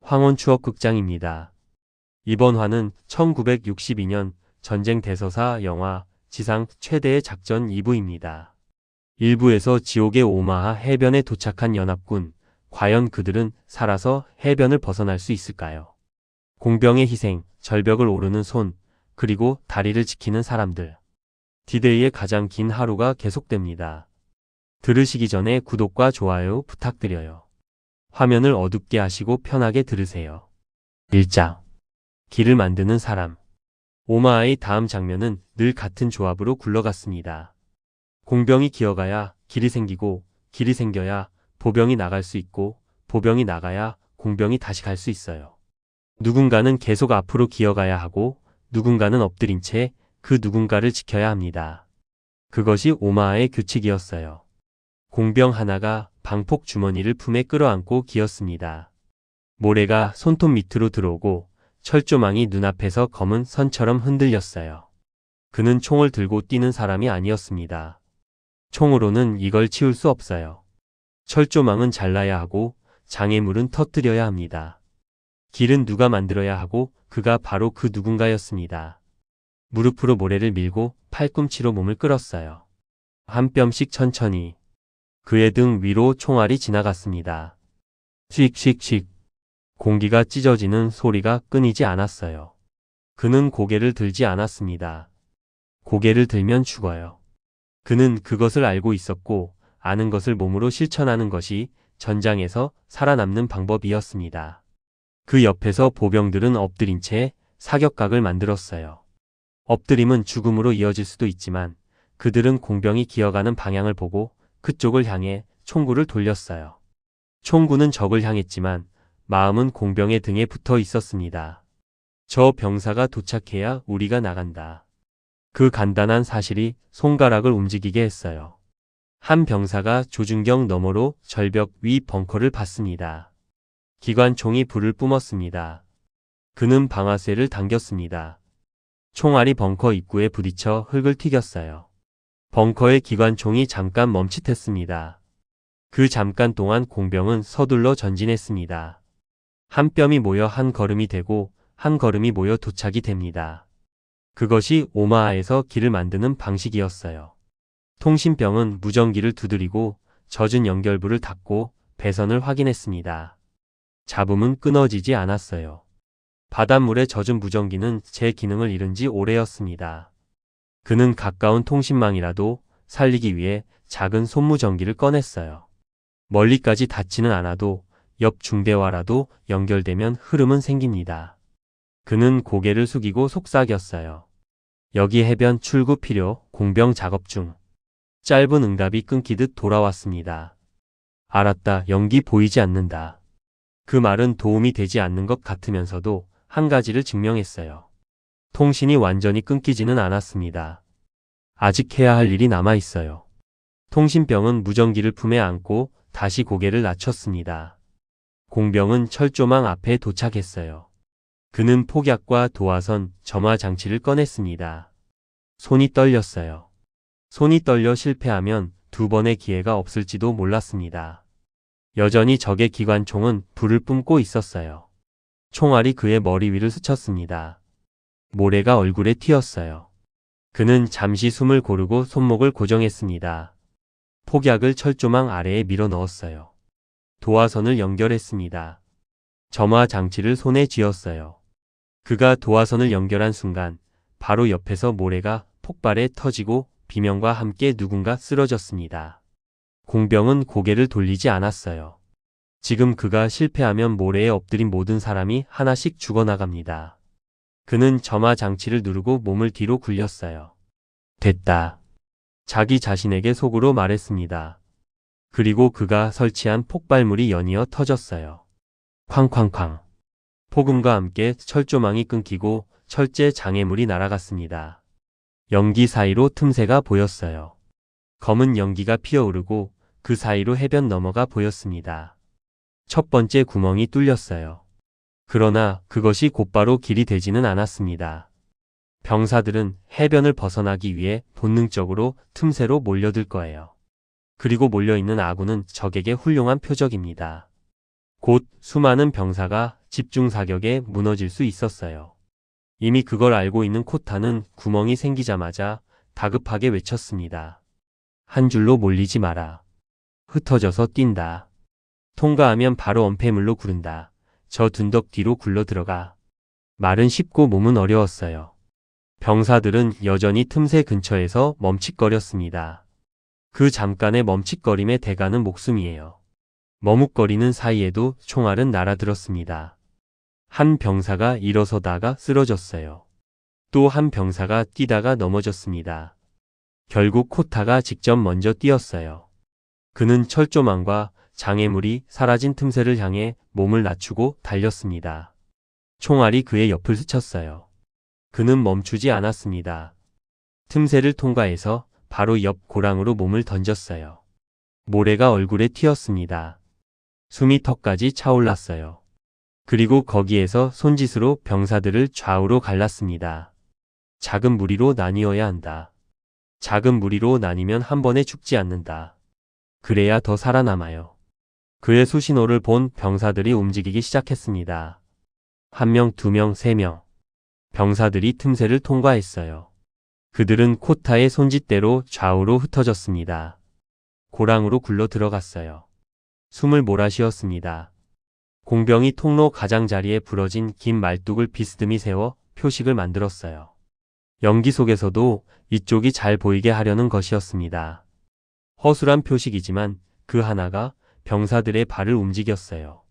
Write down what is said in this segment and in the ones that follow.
황혼추억극장입니다. 이번 화는 1962년 전쟁 대서사 영화 지상 최대의 작전 2부입니다. 1부에서 지옥의 오마하 해변에 도착한 연합군, 과연 그들은 살아서 해변을 벗어날 수 있을까요? 공병의 희생, 절벽을 오르는 손, 그리고 다리를 지키는 사람들. 디데이의 가장 긴 하루가 계속됩니다. 들으시기 전에 구독과 좋아요 부탁드려요. 화면을 어둡게 하시고 편하게 들으세요. 1장. 길을 만드는 사람. 오마하의 다음 장면은 늘 같은 조합으로 굴러갔습니다. 공병이 기어가야 길이 생기고, 길이 생겨야 보병이 나갈 수 있고, 보병이 나가야 공병이 다시 갈 수 있어요. 누군가는 계속 앞으로 기어가야 하고, 누군가는 엎드린 채 그 누군가를 지켜야 합니다. 그것이 오마하의 규칙이었어요. 공병 하나가 방폭 주머니를 품에 끌어안고 기었습니다. 모래가 손톱 밑으로 들어오고 철조망이 눈앞에서 검은 선처럼 흔들렸어요. 그는 총을 들고 뛰는 사람이 아니었습니다. 총으로는 이걸 치울 수 없어요. 철조망은 잘라야 하고 장애물은 터뜨려야 합니다. 길은 누가 만들어야 하고 그가 바로 그 누군가였습니다. 무릎으로 모래를 밀고 팔꿈치로 몸을 끌었어요. 한 뼘씩 천천히. 그의 등 위로 총알이 지나갔습니다. 씩씩씩. 공기가 찢어지는 소리가 끊이지 않았어요. 그는 고개를 들지 않았습니다. 고개를 들면 죽어요. 그는 그것을 알고 있었고, 아는 것을 몸으로 실천하는 것이 전장에서 살아남는 방법이었습니다. 그 옆에서 보병들은 엎드린 채 사격각을 만들었어요. 엎드림은 죽음으로 이어질 수도 있지만 그들은 공병이 기어가는 방향을 보고 그쪽을 향해 총구를 돌렸어요. 총구는 적을 향했지만 마음은 공병의 등에 붙어 있었습니다. 저 병사가 도착해야 우리가 나간다. 그 간단한 사실이 손가락을 움직이게 했어요. 한 병사가 조준경 너머로 절벽 위 벙커를 봤습니다. 기관총이 불을 뿜었습니다. 그는 방아쇠를 당겼습니다. 총알이 벙커 입구에 부딪혀 흙을 튀겼어요. 벙커의 기관총이 잠깐 멈칫했습니다. 그 잠깐 동안 공병은 서둘러 전진했습니다. 한 뼘이 모여 한 걸음이 되고 한 걸음이 모여 도착이 됩니다. 그것이 오마하에서 길을 만드는 방식이었어요. 통신병은 무전기를 두드리고 젖은 연결부를 닫고 배선을 확인했습니다. 잡음은 끊어지지 않았어요. 바닷물에 젖은 무전기는 제 기능을 잃은 지 오래였습니다. 그는 가까운 통신망이라도 살리기 위해 작은 손무전기를 꺼냈어요. 멀리까지 닿지는 않아도 옆 중대와라도 연결되면 흐름은 생깁니다. 그는 고개를 숙이고 속삭였어요. 여기 해변 출구 필요, 공병 작업 중. 짧은 응답이 끊기듯 돌아왔습니다. 알았다, 연기 보이지 않는다. 그 말은 도움이 되지 않는 것 같으면서도 한 가지를 증명했어요. 통신이 완전히 끊기지는 않았습니다. 아직 해야 할 일이 남아 있어요. 통신병은 무전기를 품에 안고 다시 고개를 낮췄습니다. 공병은 철조망 앞에 도착했어요. 그는 폭약과 도화선, 점화 장치를 꺼냈습니다. 손이 떨렸어요. 손이 떨려 실패하면 두 번의 기회가 없을지도 몰랐습니다. 여전히 적의 기관총은 불을 뿜고 있었어요. 총알이 그의 머리 위를 스쳤습니다. 모래가 얼굴에 튀었어요. 그는 잠시 숨을 고르고 손목을 고정했습니다. 폭약을 철조망 아래에 밀어 넣었어요. 도화선을 연결했습니다. 점화 장치를 손에 쥐었어요. 그가 도화선을 연결한 순간 바로 옆에서 모래가 폭발해 터지고 비명과 함께 누군가 쓰러졌습니다. 공병은 고개를 돌리지 않았어요. 지금 그가 실패하면 모래에 엎드린 모든 사람이 하나씩 죽어나갑니다. 그는 점화 장치를 누르고 몸을 뒤로 굴렸어요. 됐다. 자기 자신에게 속으로 말했습니다. 그리고 그가 설치한 폭발물이 연이어 터졌어요. 쾅쾅쾅. 폭음과 함께 철조망이 끊기고 철제 장애물이 날아갔습니다. 연기 사이로 틈새가 보였어요. 검은 연기가 피어오르고 그 사이로 해변 너머가 보였습니다. 첫 번째 구멍이 뚫렸어요. 그러나 그것이 곧바로 길이 되지는 않았습니다. 병사들은 해변을 벗어나기 위해 본능적으로 틈새로 몰려들 거예요. 그리고 몰려있는 아군은 적에게 훌륭한 표적입니다. 곧 수많은 병사가 집중 사격에 무너질 수 있었어요. 이미 그걸 알고 있는 코타는 구멍이 생기자마자 다급하게 외쳤습니다. 한 줄로 몰리지 마라. 흩어져서 뛴다. 통과하면 바로 엄폐물로 구른다. 저 둔덕 뒤로 굴러 들어가. 말은 쉽고 몸은 어려웠어요. 병사들은 여전히 틈새 근처에서 멈칫거렸습니다. 그 잠깐의 멈칫거림의 대가는 목숨이에요. 머뭇거리는 사이에도 총알은 날아들었습니다. 한 병사가 일어서다가 쓰러졌어요. 또 한 병사가 뛰다가 넘어졌습니다. 결국 코타가 직접 먼저 뛰었어요. 그는 철조망과 장애물이 사라진 틈새를 향해 몸을 낮추고 달렸습니다. 총알이 그의 옆을 스쳤어요. 그는 멈추지 않았습니다. 틈새를 통과해서 바로 옆 고랑으로 몸을 던졌어요. 모래가 얼굴에 튀었습니다. 숨이 턱까지 차올랐어요. 그리고 거기에서 손짓으로 병사들을 좌우로 갈랐습니다. 작은 무리로 나뉘어야 한다. 작은 무리로 나뉘면 한 번에 죽지 않는다. 그래야 더 살아남아요. 그의 수신호를 본 병사들이 움직이기 시작했습니다. 1명, 2명, 3명. 병사들이 틈새를 통과했어요. 그들은 코타의 손짓대로 좌우로 흩어졌습니다. 고랑으로 굴러 들어갔어요. 숨을 몰아쉬었습니다. 공병이 통로 가장자리에 부러진 긴 말뚝을 비스듬히 세워 표식을 만들었어요. 연기 속에서도 이쪽이 잘 보이게 하려는 것이었습니다. 허술한 표식이지만 그 하나가 병사들의 발을 움직였어요.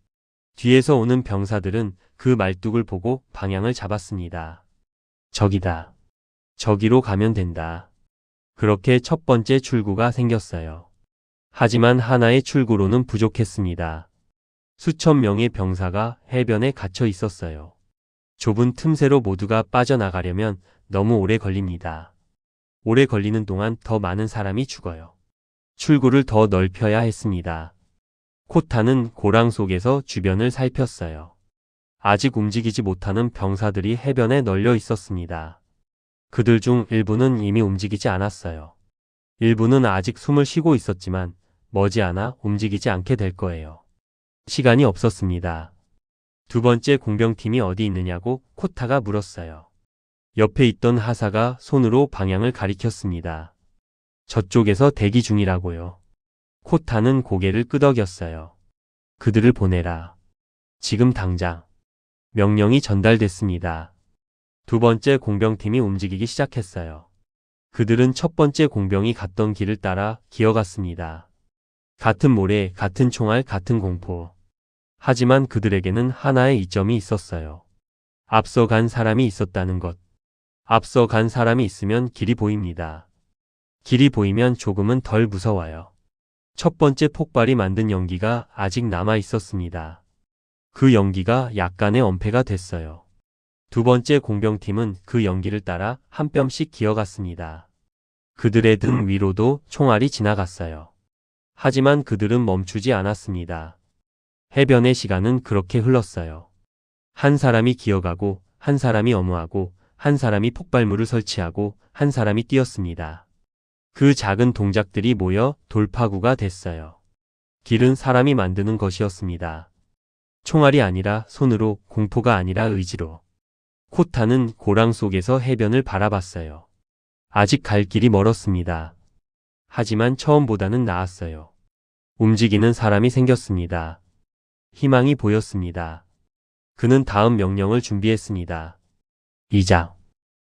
뒤에서 오는 병사들은 그 말뚝을 보고 방향을 잡았습니다. 저기다. 저기로 가면 된다. 그렇게 첫 번째 출구가 생겼어요. 하지만 하나의 출구로는 부족했습니다. 수천 명의 병사가 해변에 갇혀 있었어요. 좁은 틈새로 모두가 빠져나가려면 너무 오래 걸립니다. 오래 걸리는 동안 더 많은 사람이 죽어요. 출구를 더 넓혀야 했습니다. 코타는 고랑 속에서 주변을 살폈어요. 아직 움직이지 못하는 병사들이 해변에 널려 있었습니다. 그들 중 일부는 이미 움직이지 않았어요. 일부는 아직 숨을 쉬고 있었지만 머지않아 움직이지 않게 될 거예요. 시간이 없었습니다. 두 번째 공병팀이 어디 있느냐고 코타가 물었어요. 옆에 있던 하사가 손으로 방향을 가리켰습니다. 저쪽에서 대기 중이라고요. 코타는 고개를 끄덕였어요. 그들을 보내라. 지금 당장. 명령이 전달됐습니다. 두 번째 공병팀이 움직이기 시작했어요. 그들은 첫 번째 공병이 갔던 길을 따라 기어갔습니다. 같은 모래, 같은 총알, 같은 공포. 하지만 그들에게는 하나의 이점이 있었어요. 앞서간 사람이 있었다는 것. 앞서간 사람이 있으면 길이 보입니다. 길이 보이면 조금은 덜 무서워요. 첫 번째 폭발이 만든 연기가 아직 남아 있었습니다. 그 연기가 약간의 엄폐가 됐어요. 두 번째 공병팀은 그 연기를 따라 한 뼘씩 기어갔습니다. 그들의 등 위로도 총알이 지나갔어요. 하지만 그들은 멈추지 않았습니다. 해변의 시간은 그렇게 흘렀어요. 한 사람이 기어가고, 한 사람이 어무하고, 한 사람이 폭발물을 설치하고, 한 사람이 뛰었습니다. 그 작은 동작들이 모여 돌파구가 됐어요. 길은 사람이 만드는 것이었습니다. 총알이 아니라 손으로, 공포가 아니라 의지로. 코타는 고랑 속에서 해변을 바라봤어요. 아직 갈 길이 멀었습니다. 하지만 처음보다는 나았어요. 움직이는 사람이 생겼습니다. 희망이 보였습니다. 그는 다음 명령을 준비했습니다. 이장.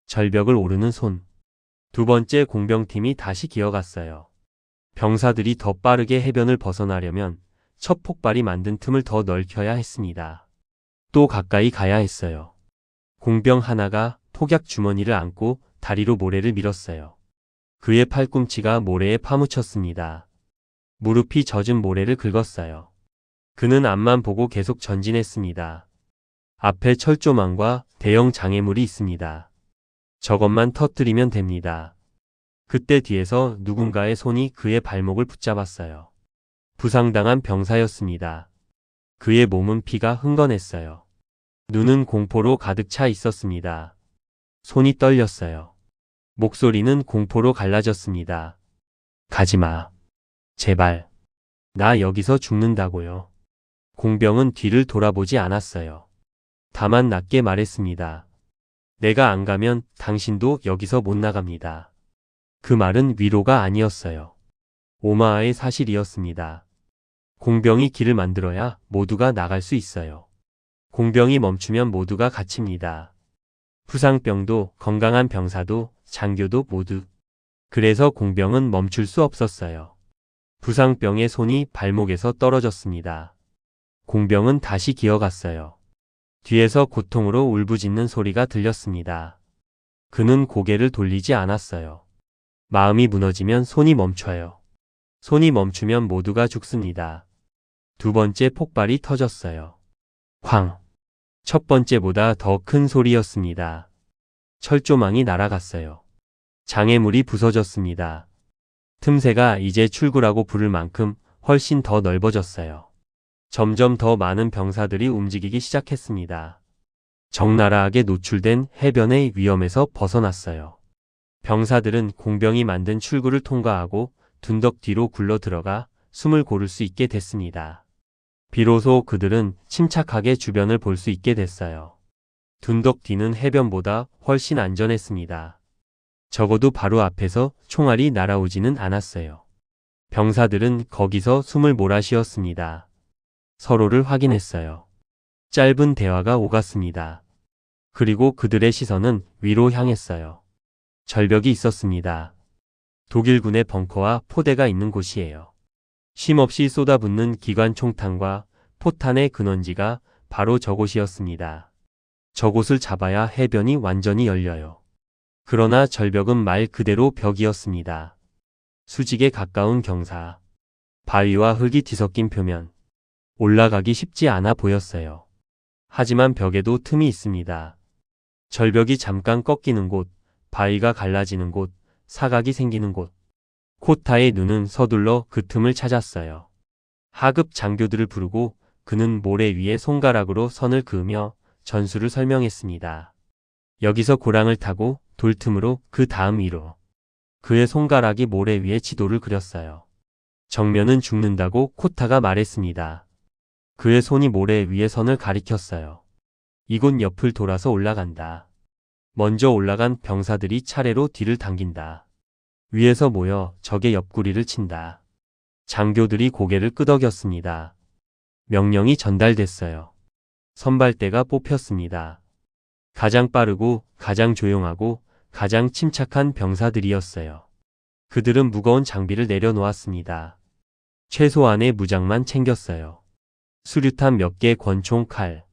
절벽을 오르는 손. 두 번째 공병팀이 다시 기어갔어요. 병사들이 더 빠르게 해변을 벗어나려면 첫 폭발이 만든 틈을 더 넓혀야 했습니다. 또 가까이 가야 했어요. 공병 하나가 폭약 주머니를 안고 다리로 모래를 밀었어요. 그의 팔꿈치가 모래에 파묻혔습니다. 무릎이 젖은 모래를 긁었어요. 그는 앞만 보고 계속 전진했습니다. 앞에 철조망과 대형 장애물이 있습니다. 저것만 터뜨리면 됩니다. 그때 뒤에서 누군가의 손이 그의 발목을 붙잡았어요. 부상당한 병사였습니다. 그의 몸은 피가 흥건했어요. 눈은 공포로 가득 차 있었습니다. 손이 떨렸어요. 목소리는 공포로 갈라졌습니다. 가지마. 제발. 나 여기서 죽는다고요. 공병은 뒤를 돌아보지 않았어요. 다만 낮게 말했습니다. 내가 안 가면 당신도 여기서 못 나갑니다. 그 말은 위로가 아니었어요. 오마하의 사실이었습니다. 공병이 길을 만들어야 모두가 나갈 수 있어요. 공병이 멈추면 모두가 갇힙니다. 부상병도 건강한 병사도 장교도 모두. 그래서 공병은 멈출 수 없었어요. 부상병의 손이 발목에서 떨어졌습니다. 공병은 다시 기어갔어요. 뒤에서 고통으로 울부짖는 소리가 들렸습니다. 그는 고개를 돌리지 않았어요. 마음이 무너지면 손이 멈춰요. 손이 멈추면 모두가 죽습니다. 두 번째 폭발이 터졌어요. 쾅! 첫 번째보다 더 큰 소리였습니다. 철조망이 날아갔어요. 장애물이 부서졌습니다. 틈새가 이제 출구라고 부를 만큼 훨씬 더 넓어졌어요. 점점 더 많은 병사들이 움직이기 시작했습니다. 적나라하게 노출된 해변의 위험에서 벗어났어요. 병사들은 공병이 만든 출구를 통과하고 둔덕 뒤로 굴러 들어가 숨을 고를 수 있게 됐습니다. 비로소 그들은 침착하게 주변을 볼 수 있게 됐어요. 둔덕 뒤는 해변보다 훨씬 안전했습니다. 적어도 바로 앞에서 총알이 날아오지는 않았어요. 병사들은 거기서 숨을 몰아쉬었습니다. 서로를 확인했어요. 짧은 대화가 오갔습니다. 그리고 그들의 시선은 위로 향했어요. 절벽이 있었습니다. 독일군의 벙커와 포대가 있는 곳이에요. 쉼없이 쏟아붓는 기관 총탄과 포탄의 근원지가 바로 저곳이었습니다. 저곳을 잡아야 해변이 완전히 열려요. 그러나 절벽은 말 그대로 벽이었습니다. 수직에 가까운 경사, 바위와 흙이 뒤섞인 표면, 올라가기 쉽지 않아 보였어요. 하지만 벽에도 틈이 있습니다. 절벽이 잠깐 꺾이는 곳, 바위가 갈라지는 곳, 사각이 생기는 곳. 코타의 눈은 서둘러 그 틈을 찾았어요. 하급 장교들을 부르고 그는 모래 위에 손가락으로 선을 그으며 전술을 설명했습니다. 여기서 고랑을 타고 돌틈으로 그 다음 위로. 그의 손가락이 모래 위에 지도를 그렸어요. 정면은 죽는다고 코타가 말했습니다. 그의 손이 모래 위에 선을 가리켰어요. 이곳 옆을 돌아서 올라간다. 먼저 올라간 병사들이 차례로 뒤를 당긴다. 위에서 모여 적의 옆구리를 친다. 장교들이 고개를 끄덕였습니다. 명령이 전달됐어요. 선발대가 뽑혔습니다. 가장 빠르고 가장 조용하고 가장 침착한 병사들이었어요. 그들은 무거운 장비를 내려놓았습니다. 최소한의 무장만 챙겼어요. 수류탄 몇 개, 권총, 칼.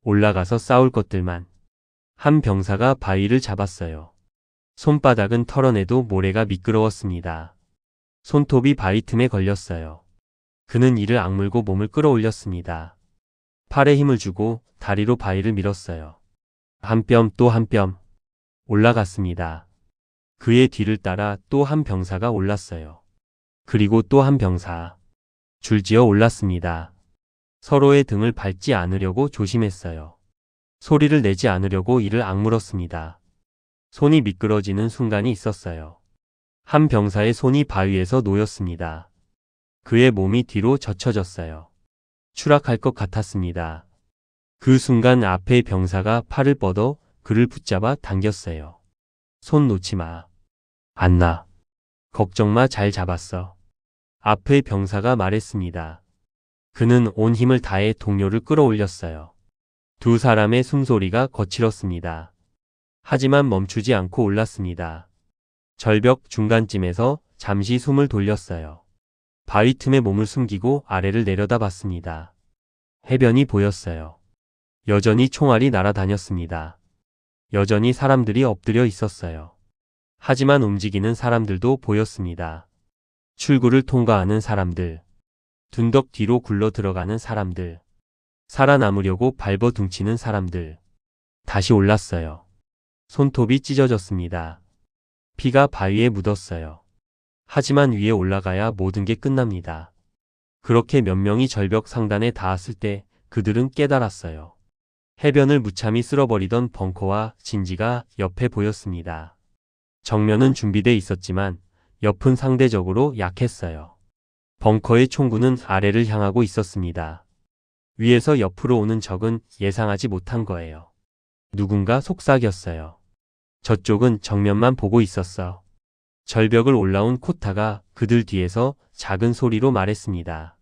올라가서 싸울 것들만. 한 병사가 바위를 잡았어요. 손바닥은 털어내도 모래가 미끄러웠습니다. 손톱이 바위 틈에 걸렸어요. 그는 이를 악물고 몸을 끌어올렸습니다. 팔에 힘을 주고 다리로 바위를 밀었어요. 한 뼘 또 한 뼘. 올라갔습니다. 그의 뒤를 따라 또 한 병사가 올랐어요. 그리고 또 한 병사. 줄지어 올랐습니다. 서로의 등을 밟지 않으려고 조심했어요. 소리를 내지 않으려고 이를 악물었습니다. 손이 미끄러지는 순간이 있었어요. 한 병사의 손이 바위에서 놓였습니다. 그의 몸이 뒤로 젖혀졌어요. 추락할 것 같았습니다. 그 순간 앞의 병사가 팔을 뻗어 그를 붙잡아 당겼어요. 손 놓지 마. 안 나. 걱정 마, 잘 잡았어. 앞의 병사가 말했습니다. 그는 온 힘을 다해 동료를 끌어올렸어요. 두 사람의 숨소리가 거칠었습니다. 하지만 멈추지 않고 올랐습니다. 절벽 중간쯤에서 잠시 숨을 돌렸어요. 바위 틈에 몸을 숨기고 아래를 내려다봤습니다. 해변이 보였어요. 여전히 총알이 날아다녔습니다. 여전히 사람들이 엎드려 있었어요. 하지만 움직이는 사람들도 보였습니다. 출구를 통과하는 사람들, 둔덕 뒤로 굴러 들어가는 사람들, 살아남으려고 발버둥치는 사람들. 다시 올랐어요. 손톱이 찢어졌습니다. 피가 바위에 묻었어요. 하지만 위에 올라가야 모든 게 끝납니다. 그렇게 몇 명이 절벽 상단에 닿았을 때 그들은 깨달았어요. 해변을 무참히 쓸어버리던 벙커와 진지가 옆에 보였습니다. 정면은 준비돼 있었지만 옆은 상대적으로 약했어요. 벙커의 총구는 아래를 향하고 있었습니다. 위에서 옆으로 오는 적은 예상하지 못한 거예요. 누군가 속삭였어요. 저쪽은 정면만 보고 있었어. 절벽을 올라온 코타가 그들 뒤에서 작은 소리로 말했습니다.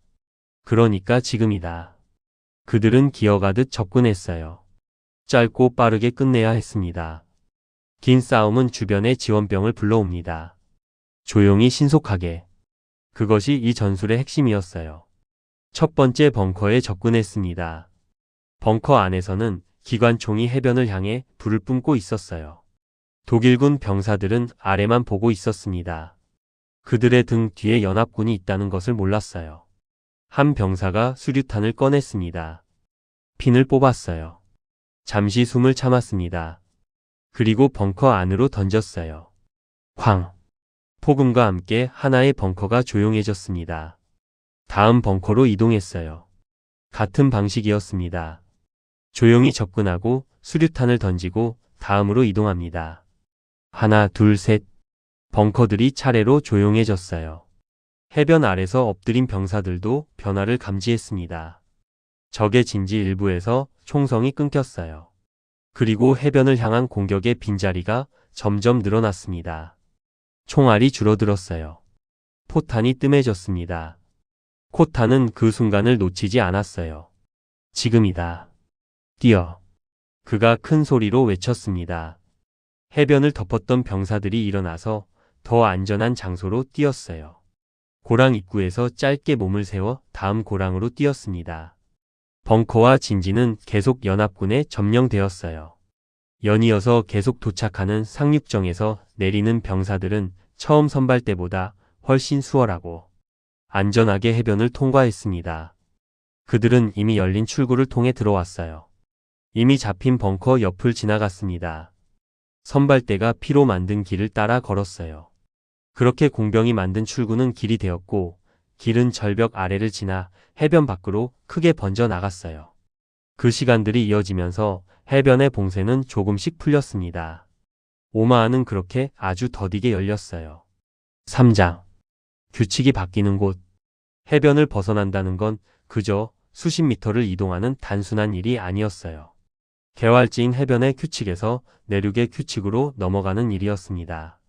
그러니까 지금이다. 그들은 기어가듯 접근했어요. 짧고 빠르게 끝내야 했습니다. 긴 싸움은 주변의 지원병을 불러옵니다. 조용히 신속하게. 그것이 이 전술의 핵심이었어요. 첫 번째 벙커에 접근했습니다. 벙커 안에서는 기관총이 해변을 향해 불을 뿜고 있었어요. 독일군 병사들은 아래만 보고 있었습니다. 그들의 등 뒤에 연합군이 있다는 것을 몰랐어요. 한 병사가 수류탄을 꺼냈습니다. 핀을 뽑았어요. 잠시 숨을 참았습니다. 그리고 벙커 안으로 던졌어요. 쾅! 폭음과 함께 하나의 벙커가 조용해졌습니다. 다음 벙커로 이동했어요. 같은 방식이었습니다. 조용히 접근하고 수류탄을 던지고 다음으로 이동합니다. 하나, 둘, 셋. 벙커들이 차례로 조용해졌어요. 해변 아래서 엎드린 병사들도 변화를 감지했습니다. 적의 진지 일부에서 총성이 끊겼어요. 그리고 해변을 향한 공격의 빈자리가 점점 늘어났습니다. 총알이 줄어들었어요. 포탄이 뜸해졌습니다. 코타는 그 순간을 놓치지 않았어요. 지금이다. 뛰어. 그가 큰 소리로 외쳤습니다. 해변을 덮었던 병사들이 일어나서 더 안전한 장소로 뛰었어요. 고랑 입구에서 짧게 몸을 세워 다음 고랑으로 뛰었습니다. 벙커와 진지는 계속 연합군에 점령되었어요. 연이어서 계속 도착하는 상륙정에서 내리는 병사들은 처음 선발 때보다 훨씬 수월하고 안전하게 해변을 통과했습니다. 그들은 이미 열린 출구를 통해 들어왔어요. 이미 잡힌 벙커 옆을 지나갔습니다. 선발대가 피로 만든 길을 따라 걸었어요. 그렇게 공병이 만든 출구는 길이 되었고 길은 절벽 아래를 지나 해변 밖으로 크게 번져 나갔어요. 그 시간들이 이어지면서 해변의 봉쇄는 조금씩 풀렸습니다. 오마하는 그렇게 아주 더디게 열렸어요. 3장. 규칙이 바뀌는 곳. 해변을 벗어난다는 건 그저 수십 미터를 이동하는 단순한 일이 아니었어요. 개활지인 해변의 규칙에서 내륙의 규칙으로 넘어가는 일이었습니다.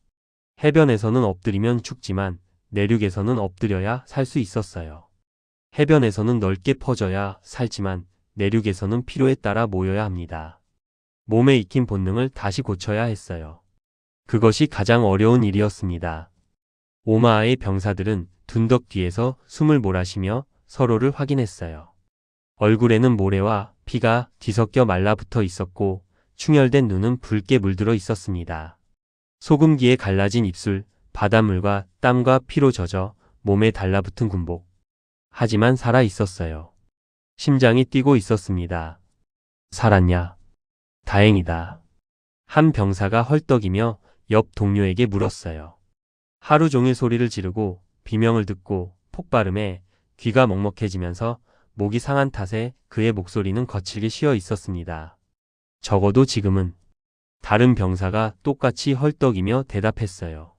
해변에서는 엎드리면 죽지만 내륙에서는 엎드려야 살 수 있었어요. 해변에서는 넓게 퍼져야 살지만 내륙에서는 필요에 따라 모여야 합니다. 몸에 익힌 본능을 다시 고쳐야 했어요. 그것이 가장 어려운 일이었습니다. 오마하의 병사들은 둔덕 뒤에서 숨을 몰아쉬며 서로를 확인했어요. 얼굴에는 모래와 피가 뒤섞여 말라붙어 있었고 충혈된 눈은 붉게 물들어 있었습니다. 소금기에 갈라진 입술, 바닷물과 땀과 피로 젖어 몸에 달라붙은 군복. 하지만 살아 있었어요. 심장이 뛰고 있었습니다. 살았냐? 다행이다. 한 병사가 헐떡이며 옆 동료에게 물었어요. 하루 종일 소리를 지르고 비명을 듣고 폭발음에 귀가 먹먹해지면서 목이 상한 탓에 그의 목소리는 거칠게 쉬어 있었습니다. 적어도 지금은. 다른 병사가 똑같이 헐떡이며 대답했어요.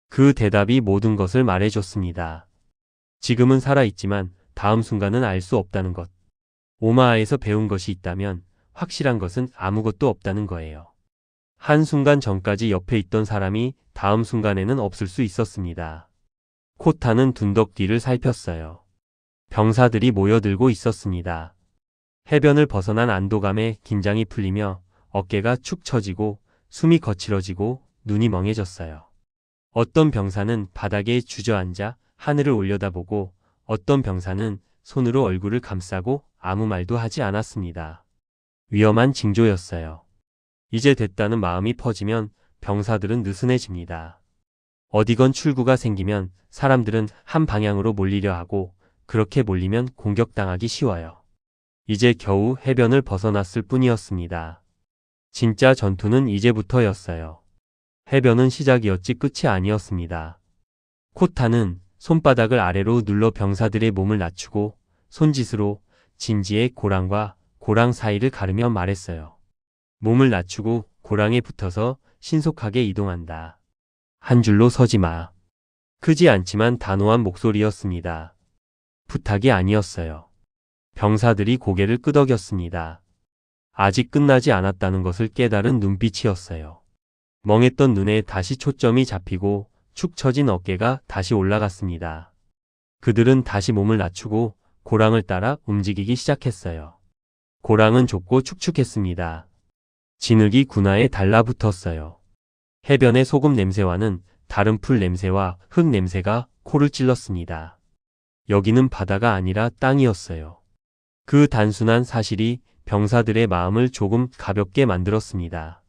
그 대답이 모든 것을 말해줬습니다. 지금은 살아있지만 다음 순간은 알 수 없다는 것. 오마하에서 배운 것이 있다면 확실한 것은 아무것도 없다는 거예요. 한순간 전까지 옆에 있던 사람이 다음 순간에는 없을 수 있었습니다. 코타는 둔덕 뒤를 살폈어요. 병사들이 모여들고 있었습니다. 해변을 벗어난 안도감에 긴장이 풀리며 어깨가 축 처지고 숨이 거칠어지고 눈이 멍해졌어요. 어떤 병사는 바닥에 주저앉아 하늘을 올려다보고 어떤 병사는 손으로 얼굴을 감싸고 아무 말도 하지 않았습니다. 위험한 징조였어요. 이제 됐다는 마음이 퍼지면 병사들은 느슨해집니다. 어디건 출구가 생기면 사람들은 한 방향으로 몰리려 하고 그렇게 몰리면 공격당하기 쉬워요. 이제 겨우 해변을 벗어났을 뿐이었습니다. 진짜 전투는 이제부터였어요. 해변은 시작이었지 끝이 아니었습니다. 코타는 손바닥을 아래로 눌러 병사들의 몸을 낮추고 손짓으로 진지의 고랑과 고랑 사이를 가르며 말했어요. 몸을 낮추고 고랑에 붙어서 신속하게 이동한다. 한 줄로 서지 마. 크지 않지만 단호한 목소리였습니다. 부탁이 아니었어요. 병사들이 고개를 끄덕였습니다. 아직 끝나지 않았다는 것을 깨달은 눈빛이었어요. 멍했던 눈에 다시 초점이 잡히고 축 처진 어깨가 다시 올라갔습니다. 그들은 다시 몸을 낮추고 고랑을 따라 움직이기 시작했어요. 고랑은 좁고 축축했습니다. 진흙이 군화에 달라붙었어요. 해변의 소금 냄새와는 다른 풀 냄새와 흙 냄새가 코를 찔렀습니다. 여기는 바다가 아니라 땅이었어요. 그 단순한 사실이 병사들의 마음을 조금 가볍게 만들었습니다.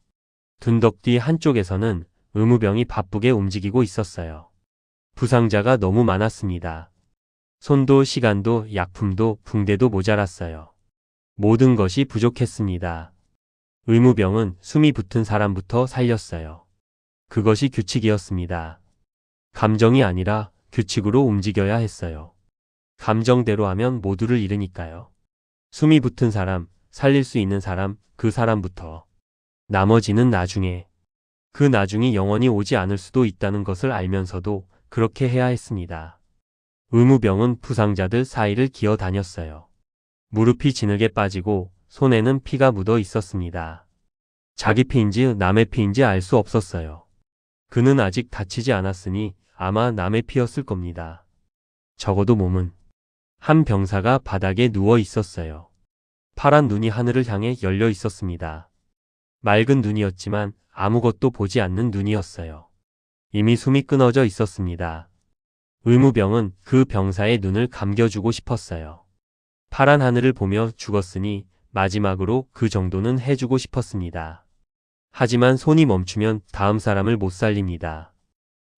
둔덕 뒤 한쪽에서는 의무병이 바쁘게 움직이고 있었어요. 부상자가 너무 많았습니다. 손도 시간도 약품도 붕대도 모자랐어요. 모든 것이 부족했습니다. 의무병은 숨이 붙은 사람부터 살렸어요. 그것이 규칙이었습니다. 감정이 아니라 규칙으로 움직여야 했어요. 감정대로 하면 모두를 잃으니까요. 숨이 붙은 사람, 살릴 수 있는 사람, 그 사람부터. 나머지는 나중에. 그 나중이 영원히 오지 않을 수도 있다는 것을 알면서도 그렇게 해야 했습니다. 의무병은 부상자들 사이를 기어 다녔어요. 무릎이 진흙에 빠지고 손에는 피가 묻어 있었습니다. 자기 피인지 남의 피인지 알 수 없었어요. 그는 아직 다치지 않았으니 아마 남의 피였을 겁니다. 적어도 몸은. 한 병사가 바닥에 누워 있었어요. 파란 눈이 하늘을 향해 열려 있었습니다. 맑은 눈이었지만 아무것도 보지 않는 눈이었어요. 이미 숨이 끊어져 있었습니다. 의무병은 그 병사의 눈을 감겨주고 싶었어요. 파란 하늘을 보며 죽었으니 마지막으로 그 정도는 해주고 싶었습니다. 하지만 손이 멈추면 다음 사람을 못 살립니다.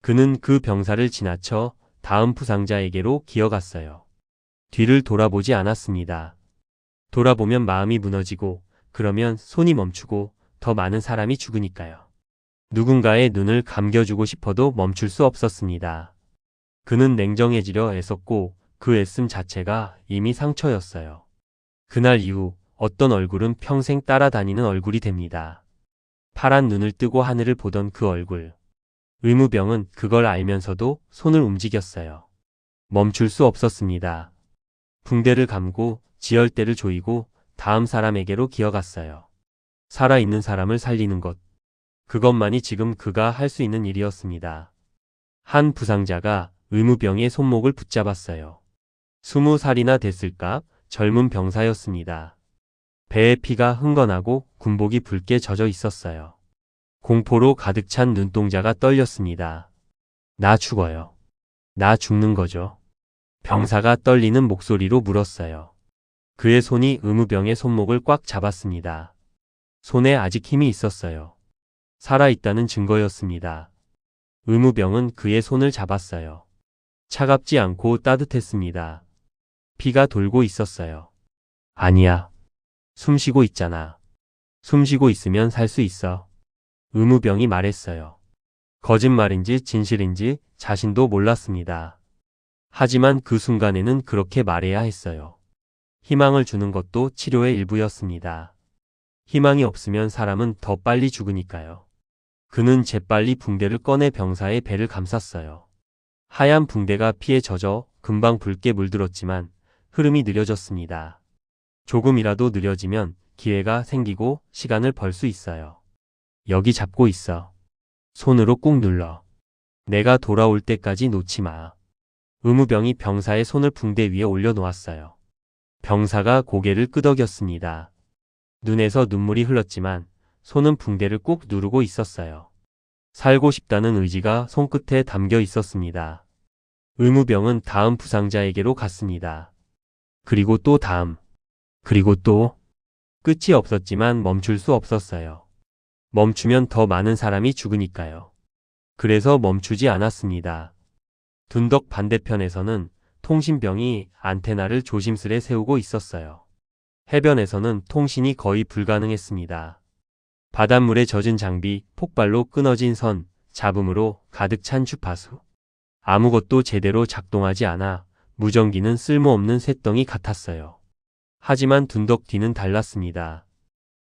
그는 그 병사를 지나쳐 다음 부상자에게로 기어갔어요. 뒤를 돌아보지 않았습니다. 돌아보면 마음이 무너지고 그러면 손이 멈추고 더 많은 사람이 죽으니까요. 누군가의 눈을 감겨주고 싶어도 멈출 수 없었습니다. 그는 냉정해지려 애썼고 그 애씀 자체가 이미 상처였어요. 그날 이후 어떤 얼굴은 평생 따라다니는 얼굴이 됩니다. 파란 눈을 뜨고 하늘을 보던 그 얼굴. 의무병은 그걸 알면서도 손을 움직였어요. 멈출 수 없었습니다. 붕대를 감고 지혈대를 조이고 다음 사람에게로 기어갔어요. 살아있는 사람을 살리는 것. 그것만이 지금 그가 할 수 있는 일이었습니다. 한 부상자가 의무병의 손목을 붙잡았어요. 20살이나 됐을까? 젊은 병사였습니다. 배에 피가 흥건하고 군복이 붉게 젖어 있었어요. 공포로 가득 찬 눈동자가 떨렸습니다. 나 죽어요. 나 죽는 거죠. 병사가 떨리는 목소리로 물었어요. 그의 손이 의무병의 손목을 꽉 잡았습니다. 손에 아직 힘이 있었어요. 살아있다는 증거였습니다. 의무병은 그의 손을 잡았어요. 차갑지 않고 따뜻했습니다. 피가 돌고 있었어요. 아니야. 숨쉬고 있잖아. 숨쉬고 있으면 살 수 있어. 의무병이 말했어요. 거짓말인지 진실인지 자신도 몰랐습니다. 하지만 그 순간에는 그렇게 말해야 했어요. 희망을 주는 것도 치료의 일부였습니다. 희망이 없으면 사람은 더 빨리 죽으니까요. 그는 재빨리 붕대를 꺼내 병사의 배를 감쌌어요. 하얀 붕대가 피에 젖어 금방 붉게 물들었지만 흐름이 느려졌습니다. 조금이라도 느려지면 기회가 생기고 시간을 벌 수 있어요. 여기 잡고 있어. 손으로 꾹 눌러. 내가 돌아올 때까지 놓지 마. 의무병이 병사의 손을 붕대 위에 올려놓았어요. 병사가 고개를 끄덕였습니다. 눈에서 눈물이 흘렀지만 손은 붕대를 꾹 누르고 있었어요. 살고 싶다는 의지가 손끝에 담겨 있었습니다. 의무병은 다음 부상자에게로 갔습니다. 그리고 또 다음. 그리고 또. 끝이 없었지만 멈출 수 없었어요. 멈추면 더 많은 사람이 죽으니까요. 그래서 멈추지 않았습니다. 둔덕 반대편에서는 통신병이 안테나를 조심스레 세우고 있었어요. 해변에서는 통신이 거의 불가능했습니다. 바닷물에 젖은 장비, 폭발로 끊어진 선, 잡음으로 가득 찬 주파수. 아무것도 제대로 작동하지 않아 무전기는 쓸모없는 쇳덩이 같았어요. 하지만 둔덕 뒤는 달랐습니다.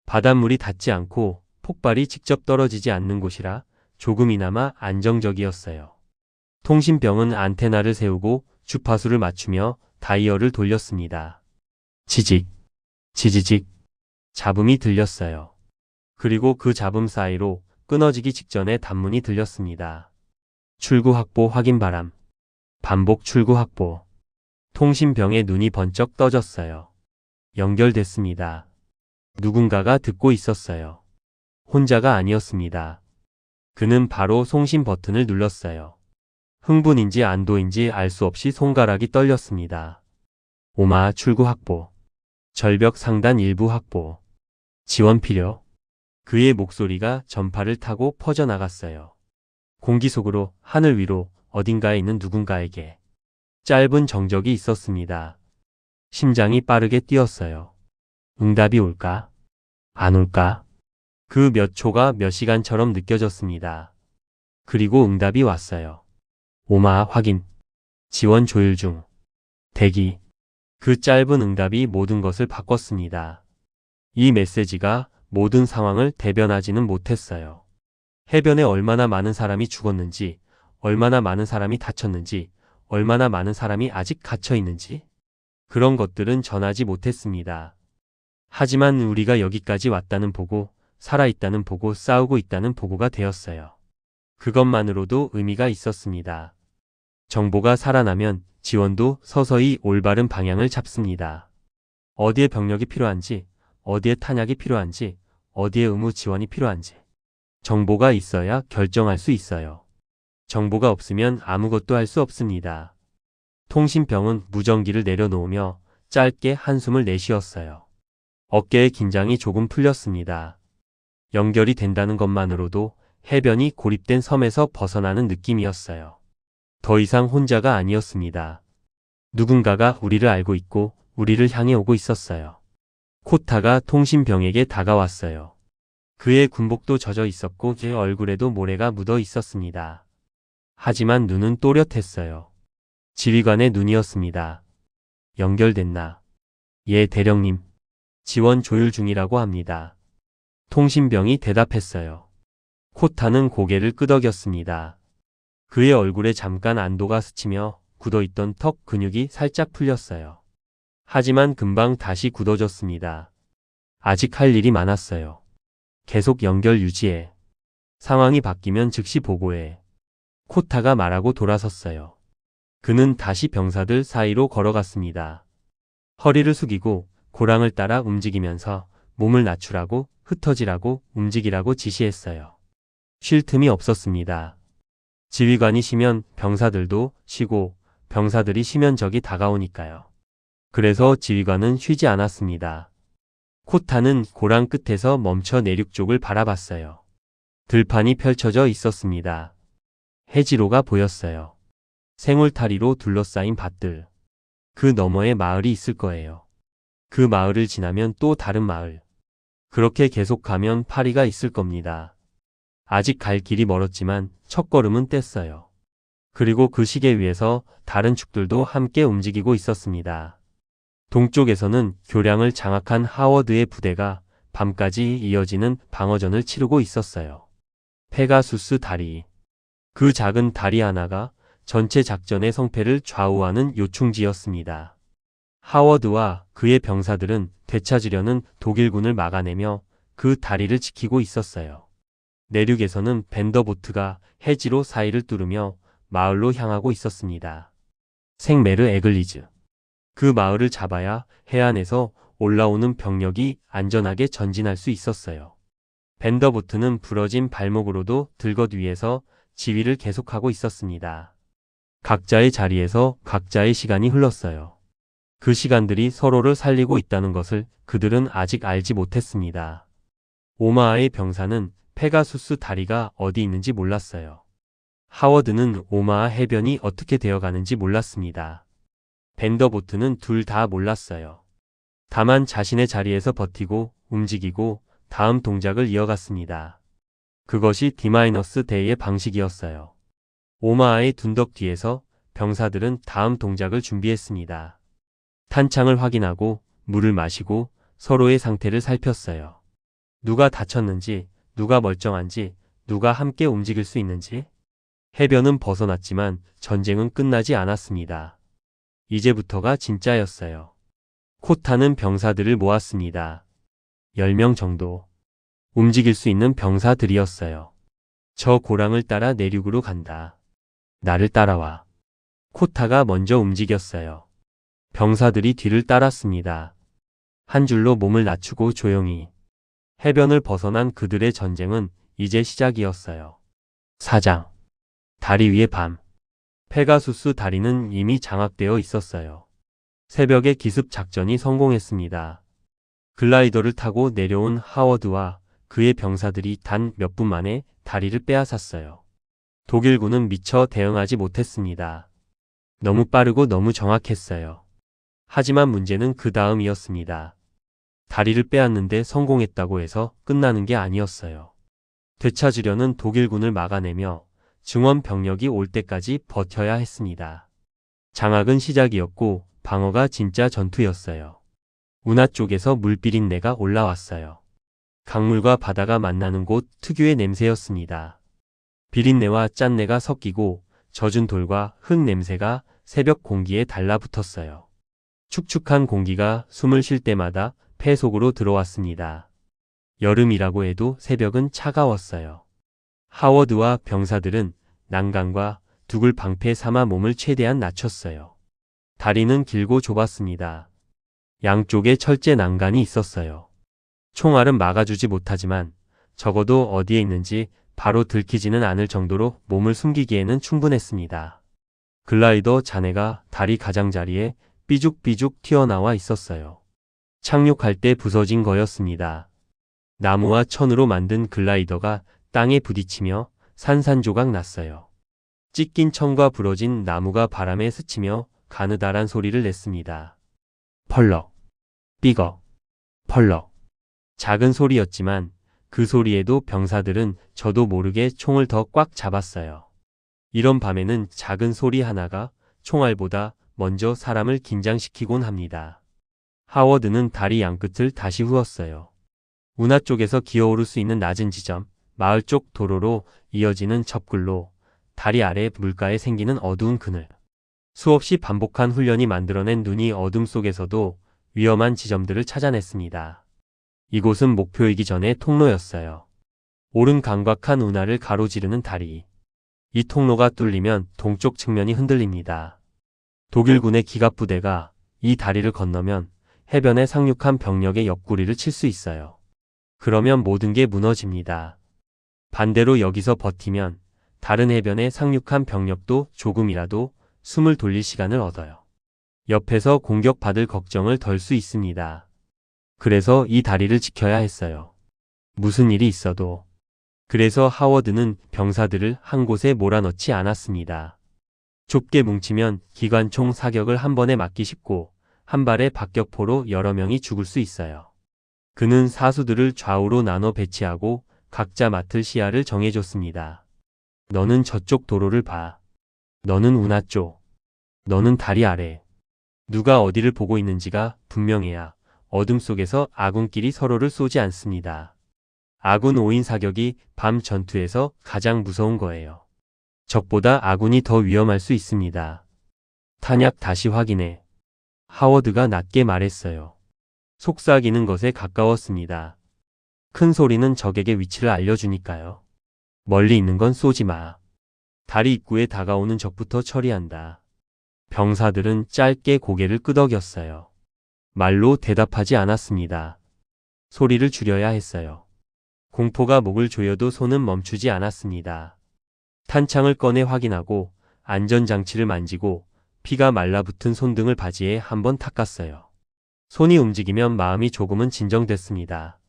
바닷물이 닿지 않고 폭발이 직접 떨어지지 않는 곳이라 조금이나마 안정적이었어요. 통신병은 안테나를 세우고 주파수를 맞추며 다이얼을 돌렸습니다. 지직, 지지직, 잡음이 들렸어요. 그리고 그 잡음 사이로 끊어지기 직전에 단문이 들렸습니다. 출구 확보 확인 바람. 반복 출구 확보. 통신병의 눈이 번쩍 떠졌어요. 연결됐습니다. 누군가가 듣고 있었어요. 혼자가 아니었습니다. 그는 바로 송신 버튼을 눌렀어요. 흥분인지 안도인지 알 수 없이 손가락이 떨렸습니다. 오마 출구 확보. 절벽 상단 일부 확보. 지원 필요. 그의 목소리가 전파를 타고 퍼져나갔어요. 공기 속으로, 하늘 위로, 어딘가에 있는 누군가에게. 짧은 정적이 있었습니다. 심장이 빠르게 뛰었어요. 응답이 올까? 안 올까? 그 몇 초가 몇 시간처럼 느껴졌습니다. 그리고 응답이 왔어요. 오마 확인. 지원 조율 중. 대기. 그 짧은 응답이 모든 것을 바꿨습니다. 이 메시지가 모든 상황을 대변하지는 못했어요. 해변에 얼마나 많은 사람이 죽었는지, 얼마나 많은 사람이 다쳤는지, 얼마나 많은 사람이 아직 갇혀 있는지, 그런 것들은 전하지 못했습니다. 하지만 우리가 여기까지 왔다는 보고, 살아있다는 보고, 싸우고 있다는 보고가 되었어요. 그것만으로도 의미가 있었습니다. 정보가 살아나면 지원도 서서히 올바른 방향을 잡습니다. 어디에 병력이 필요한지, 어디에 탄약이 필요한지, 어디에 의무 지원이 필요한지. 정보가 있어야 결정할 수 있어요. 정보가 없으면 아무것도 할 수 없습니다. 통신병은 무전기를 내려놓으며 짧게 한숨을 내쉬었어요. 어깨의 긴장이 조금 풀렸습니다. 연결이 된다는 것만으로도 해변이 고립된 섬에서 벗어나는 느낌이었어요. 더 이상 혼자가 아니었습니다. 누군가가 우리를 알고 있고 우리를 향해 오고 있었어요. 코타가 통신병에게 다가왔어요. 그의 군복도 젖어 있었고 제 얼굴에도 모래가 묻어 있었습니다. 하지만 눈은 또렷했어요. 지휘관의 눈이었습니다. 연결됐나? 예, 대령님. 지원 조율 중이라고 합니다. 통신병이 대답했어요. 코타는 고개를 끄덕였습니다. 그의 얼굴에 잠깐 안도가 스치며 굳어있던 턱 근육이 살짝 풀렸어요. 하지만 금방 다시 굳어졌습니다. 아직 할 일이 많았어요. 계속 연결 유지해. 상황이 바뀌면 즉시 보고해. 코타가 말하고 돌아섰어요. 그는 다시 병사들 사이로 걸어갔습니다. 허리를 숙이고 고랑을 따라 움직이면서 몸을 낮추라고, 흩어지라고, 움직이라고 지시했어요. 쉴 틈이 없었습니다. 지휘관이 쉬면 병사들도 쉬고 병사들이 쉬면 적이 다가오니까요. 그래서 지휘관은 쉬지 않았습니다. 코타는 고랑 끝에서 멈춰 내륙 쪽을 바라봤어요. 들판이 펼쳐져 있었습니다. 해지로가 보였어요. 생울타리로 둘러싸인 밭들. 그 너머에 마을이 있을 거예요. 그 마을을 지나면 또 다른 마을. 그렇게 계속 가면 파리가 있을 겁니다. 아직 갈 길이 멀었지만 첫걸음은 뗐어요. 그리고 그 시계 위에서 다른 축들도 함께 움직이고 있었습니다. 동쪽에서는 교량을 장악한 하워드의 부대가 밤까지 이어지는 방어전을 치르고 있었어요. 페가수스 다리. 그 작은 다리 하나가 전체 작전의 성패를 좌우하는 요충지였습니다. 하워드와 그의 병사들은 되찾으려는 독일군을 막아내며 그 다리를 지키고 있었어요. 내륙에서는 벤더보트가 해지로 사이를 뚫으며 마을로 향하고 있었습니다. 생메르 에글리즈. 그 마을을 잡아야 해안에서 올라오는 병력이 안전하게 전진할 수 있었어요. 벤더보트는 부러진 발목으로도 들것 위에서 지휘를 계속하고 있었습니다. 각자의 자리에서 각자의 시간이 흘렀어요. 그 시간들이 서로를 살리고 있다는 것을 그들은 아직 알지 못했습니다. 오마하의 병사는 페가수스 다리가 어디 있는지 몰랐어요. 하워드는 오마하 해변이 어떻게 되어가는지 몰랐습니다. 벤더보트는 둘 다 몰랐어요. 다만 자신의 자리에서 버티고 움직이고 다음 동작을 이어갔습니다. 그것이 D-Day의 방식이었어요. 오마하의 둔덕 뒤에서 병사들은 다음 동작을 준비했습니다. 탄창을 확인하고 물을 마시고 서로의 상태를 살폈어요. 누가 다쳤는지, 누가 멀쩡한지, 누가 함께 움직일 수 있는지. 해변은 벗어났지만 전쟁은 끝나지 않았습니다. 이제부터가 진짜였어요. 코타는 병사들을 모았습니다. 10명 정도. 움직일 수 있는 병사들이었어요. 저 고랑을 따라 내륙으로 간다. 나를 따라와. 코타가 먼저 움직였어요. 병사들이 뒤를 따랐습니다. 한 줄로 몸을 낮추고 조용히. 해변을 벗어난 그들의 전쟁은 이제 시작이었어요. 사장. 다리 위의 밤. 페가수스 다리는 이미 장악되어 있었어요. 새벽에 기습 작전이 성공했습니다. 글라이더를 타고 내려온 하워드와 그의 병사들이 단 몇 분 만에 다리를 빼앗았어요. 독일군은 미처 대응하지 못했습니다. 너무 빠르고 너무 정확했어요. 하지만 문제는 그 다음이었습니다. 다리를 빼앗는데 성공했다고 해서 끝나는 게 아니었어요. 되찾으려는 독일군을 막아내며 증원 병력이 올 때까지 버텨야 했습니다. 장악은 시작이었고 방어가 진짜 전투였어요. 운하 쪽에서 물비린내가 올라왔어요. 강물과 바다가 만나는 곳 특유의 냄새였습니다. 비린내와 짠내가 섞이고 젖은 돌과 흙 냄새가 새벽 공기에 달라붙었어요. 축축한 공기가 숨을 쉴 때마다 폐 속으로 들어왔습니다. 여름이라고 해도 새벽은 차가웠어요. 하워드와 병사들은 난간과 둑을 방패 삼아 몸을 최대한 낮췄어요. 다리는 길고 좁았습니다. 양쪽에 철제 난간이 있었어요. 총알은 막아주지 못하지만 적어도 어디에 있는지 바로 들키지는 않을 정도로 몸을 숨기기에는 충분했습니다. 글라이더 잔해가 다리 가장자리에 삐죽삐죽 튀어나와 있었어요. 착륙할 때 부서진 거였습니다. 나무와 천으로 만든 글라이더가 땅에 부딪히며 산산조각 났어요. 찢긴 천과 부러진 나무가 바람에 스치며 가느다란 소리를 냈습니다. 펄럭, 삐걱, 펄럭. 작은 소리였지만 그 소리에도 병사들은 저도 모르게 총을 더 꽉 잡았어요. 이런 밤에는 작은 소리 하나가 총알보다 먼저 사람을 긴장시키곤 합니다. 하워드는 다리 양끝을 다시 후었어요. 운하 쪽에서 기어오를 수 있는 낮은 지점, 마을 쪽 도로로 이어지는 접글로, 다리 아래 물가에 생기는 어두운 그늘. 수없이 반복한 훈련이 만들어낸 눈이 어둠 속에서도 위험한 지점들을 찾아냈습니다. 이곳은 목표이기 전에 통로였어요. 오른 강곽한 운하를 가로지르는 다리. 이 통로가 뚫리면 동쪽 측면이 흔들립니다. 독일군의 기갑부대가 이 다리를 건너면 해변에 상륙한 병력의 옆구리를 칠 수 있어요. 그러면 모든 게 무너집니다. 반대로 여기서 버티면 다른 해변에 상륙한 병력도 조금이라도 숨을 돌릴 시간을 얻어요. 옆에서 공격받을 걱정을 덜 수 있습니다. 그래서 이 다리를 지켜야 했어요. 무슨 일이 있어도. 그래서 하워드는 병사들을 한 곳에 몰아넣지 않았습니다. 좁게 뭉치면 기관총 사격을 한 번에 맞기 쉽고 한 발의 박격포로 여러 명이 죽을 수 있어요. 그는 사수들을 좌우로 나눠 배치하고 각자 맡을 시야를 정해줬습니다. 너는 저쪽 도로를 봐. 너는 운하 쪽. 너는 다리 아래. 누가 어디를 보고 있는지가 분명해야 어둠 속에서 아군끼리 서로를 쏘지 않습니다. 아군 5인 사격이 밤 전투에서 가장 무서운 거예요. 적보다 아군이 더 위험할 수 있습니다. 탄약 다시 확인해. 하워드가 낮게 말했어요. 속삭이는 것에 가까웠습니다. 큰 소리는 적에게 위치를 알려주니까요. 멀리 있는 건 쏘지 마. 다리 입구에 다가오는 적부터 처리한다. 병사들은 짧게 고개를 끄덕였어요. 말로 대답하지 않았습니다. 소리를 줄여야 했어요. 공포가 목을 조여도 손은 멈추지 않았습니다. 탄창을 꺼내 확인하고 안전장치를 만지고 피가 말라붙은 손등을 바지에 한번 닦았어요. 손이 움직이면 마음이 조금은 진정됐습니다.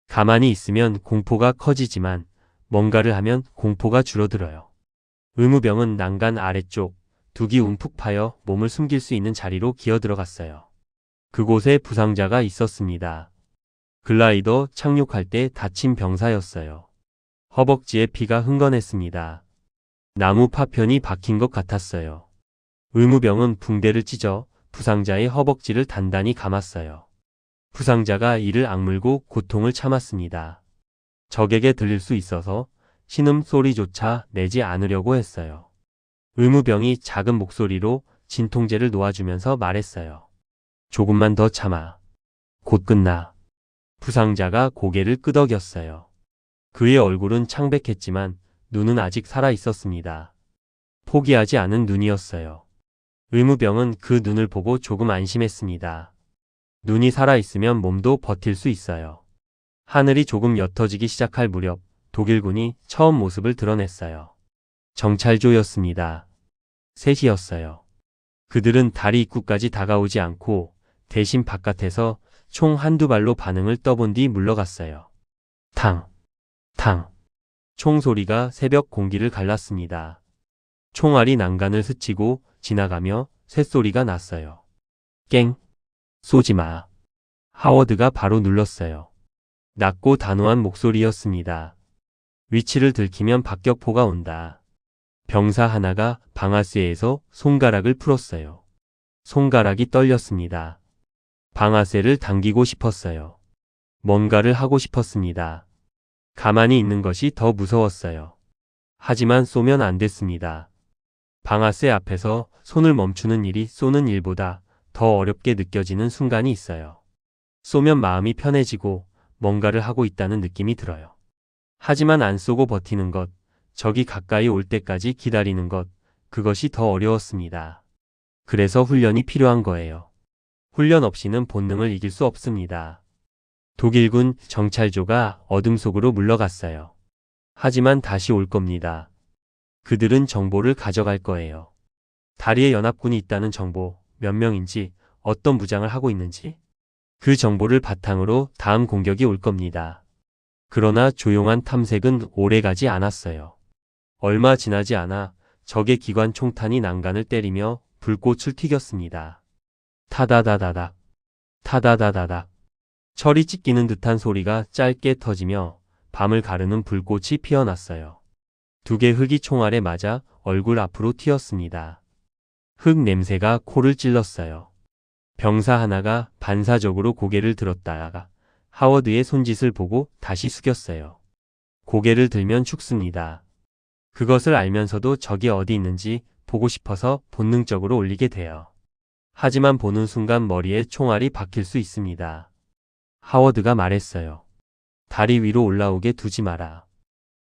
가만히 있으면 공포가 커지지만 뭔가를 하면 공포가 줄어들어요. 의무병은 난간 아래쪽 둑이 움푹 파여 몸을 숨길 수 있는 자리로 기어들어갔어요. 그곳에 부상자가 있었습니다. 글라이더 착륙할 때 다친 병사였어요. 허벅지에 피가 흥건했습니다. 나무 파편이 박힌 것 같았어요. 의무병은 붕대를 찢어 부상자의 허벅지를 단단히 감았어요. 부상자가 이를 악물고 고통을 참았습니다. 적에게 들릴 수 있어서 신음소리조차 내지 않으려고 했어요. 의무병이 작은 목소리로 진통제를 놓아주면서 말했어요. 조금만 더 참아. 곧 끝나. 부상자가 고개를 끄덕였어요. 그의 얼굴은 창백했지만 눈은 아직 살아 있었습니다. 포기하지 않은 눈이었어요. 의무병은 그 눈을 보고 조금 안심했습니다. 눈이 살아있으면 몸도 버틸 수 있어요. 하늘이 조금 옅어지기 시작할 무렵 독일군이 처음 모습을 드러냈어요. 정찰조였습니다. 셋이었어요. 그들은 다리 입구까지 다가오지 않고 대신 바깥에서 총 한두 발로 반응을 떠본 뒤 물러갔어요. 탕, 탕. 총소리가 새벽 공기를 갈랐습니다. 총알이 난간을 스치고 지나가며 쇳소리가 났어요. 깽, 쏘지 마. 하워드가 바로 눌렀어요. 낮고 단호한 목소리였습니다. 위치를 들키면 박격포가 온다. 병사 하나가 방아쇠에서 손가락을 풀었어요. 손가락이 떨렸습니다. 방아쇠를 당기고 싶었어요. 뭔가를 하고 싶었습니다. 가만히 있는 것이 더 무서웠어요. 하지만 쏘면 안 됐습니다. 방아쇠 앞에서 손을 멈추는 일이 쏘는 일보다 더 어렵게 느껴지는 순간이 있어요. 쏘면 마음이 편해지고 뭔가를 하고 있다는 느낌이 들어요. 하지만 안 쏘고 버티는 것, 적이 가까이 올 때까지 기다리는 것, 그것이 더 어려웠습니다. 그래서 훈련이 필요한 거예요. 훈련 없이는 본능을 이길 수 없습니다. 독일군 정찰조가 어둠 속으로 물러갔어요. 하지만 다시 올 겁니다. 그들은 정보를 가져갈 거예요. 다리에 연합군이 있다는 정보, 몇 명인지, 어떤 무장을 하고 있는지, 그 정보를 바탕으로 다음 공격이 올 겁니다. 그러나 조용한 탐색은 오래가지 않았어요. 얼마 지나지 않아 적의 기관 총탄이 난간을 때리며 불꽃을 튀겼습니다. 타다다다닥, 타다다다닥. 철이 찢기는 듯한 소리가 짧게 터지며 밤을 가르는 불꽃이 피어났어요. 두 개 흙이 총알에 맞아 얼굴 앞으로 튀었습니다. 흙 냄새가 코를 찔렀어요. 병사 하나가 반사적으로 고개를 들었다가 하워드의 손짓을 보고 다시 숙였어요. 고개를 들면 죽습니다. 그것을 알면서도 적이 어디 있는지 보고 싶어서 본능적으로 올리게 돼요. 하지만 보는 순간 머리에 총알이 박힐 수 있습니다. 하워드가 말했어요. 다리 위로 올라오게 두지 마라.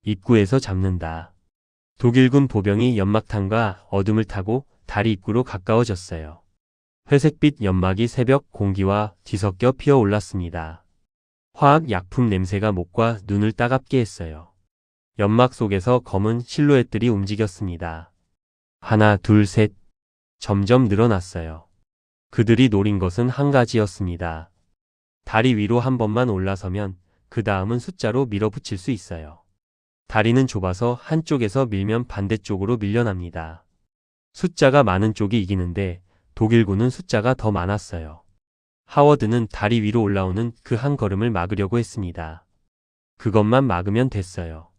입구에서 잡는다. 독일군 보병이 연막탄과 어둠을 타고 다리 입구로 가까워졌어요. 회색빛 연막이 새벽 공기와 뒤섞여 피어올랐습니다. 화학 약품 냄새가 목과 눈을 따갑게 했어요. 연막 속에서 검은 실루엣들이 움직였습니다. 하나, 둘, 셋. 점점 늘어났어요. 그들이 노린 것은 한 가지였습니다. 다리 위로 한 번만 올라서면 그 다음은 숫자로 밀어붙일 수 있어요. 다리는 좁아서 한쪽에서 밀면 반대쪽으로 밀려납니다. 숫자가 많은 쪽이 이기는데 독일군은 숫자가 더 많았어요. 하워드는 다리 위로 올라오는 그 한 걸음을 막으려고 했습니다. 그것만 막으면 됐어요.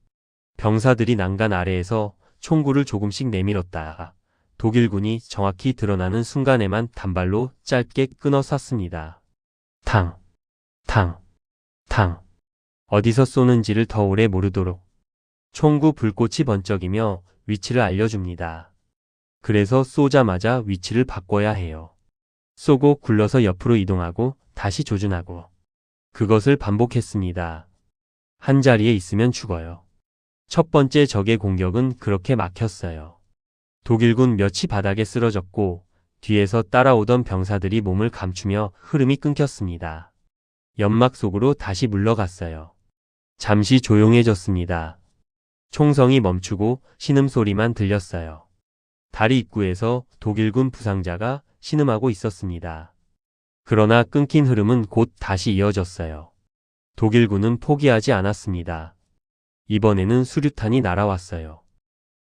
병사들이 난간 아래에서 총구를 조금씩 내밀었다가 독일군이 정확히 드러나는 순간에만 단발로 짧게 끊어 쐈습니다. 탕, 탕, 탕. 어디서 쏘는지를 더 오래 모르도록. 총구 불꽃이 번쩍이며 위치를 알려줍니다. 그래서 쏘자마자 위치를 바꿔야 해요. 쏘고 굴러서 옆으로 이동하고 다시 조준하고. 그것을 반복했습니다. 한 자리에 있으면 죽어요. 첫 번째 적의 공격은 그렇게 막혔어요. 독일군 몇이 바닥에 쓰러졌고 뒤에서 따라오던 병사들이 몸을 감추며 흐름이 끊겼습니다. 연막 속으로 다시 물러갔어요. 잠시 조용해졌습니다. 총성이 멈추고 신음소리만 들렸어요. 다리 입구에서 독일군 부상자가 신음하고 있었습니다. 그러나 끊긴 흐름은 곧 다시 이어졌어요. 독일군은 포기하지 않았습니다. 이번에는 수류탄이 날아왔어요.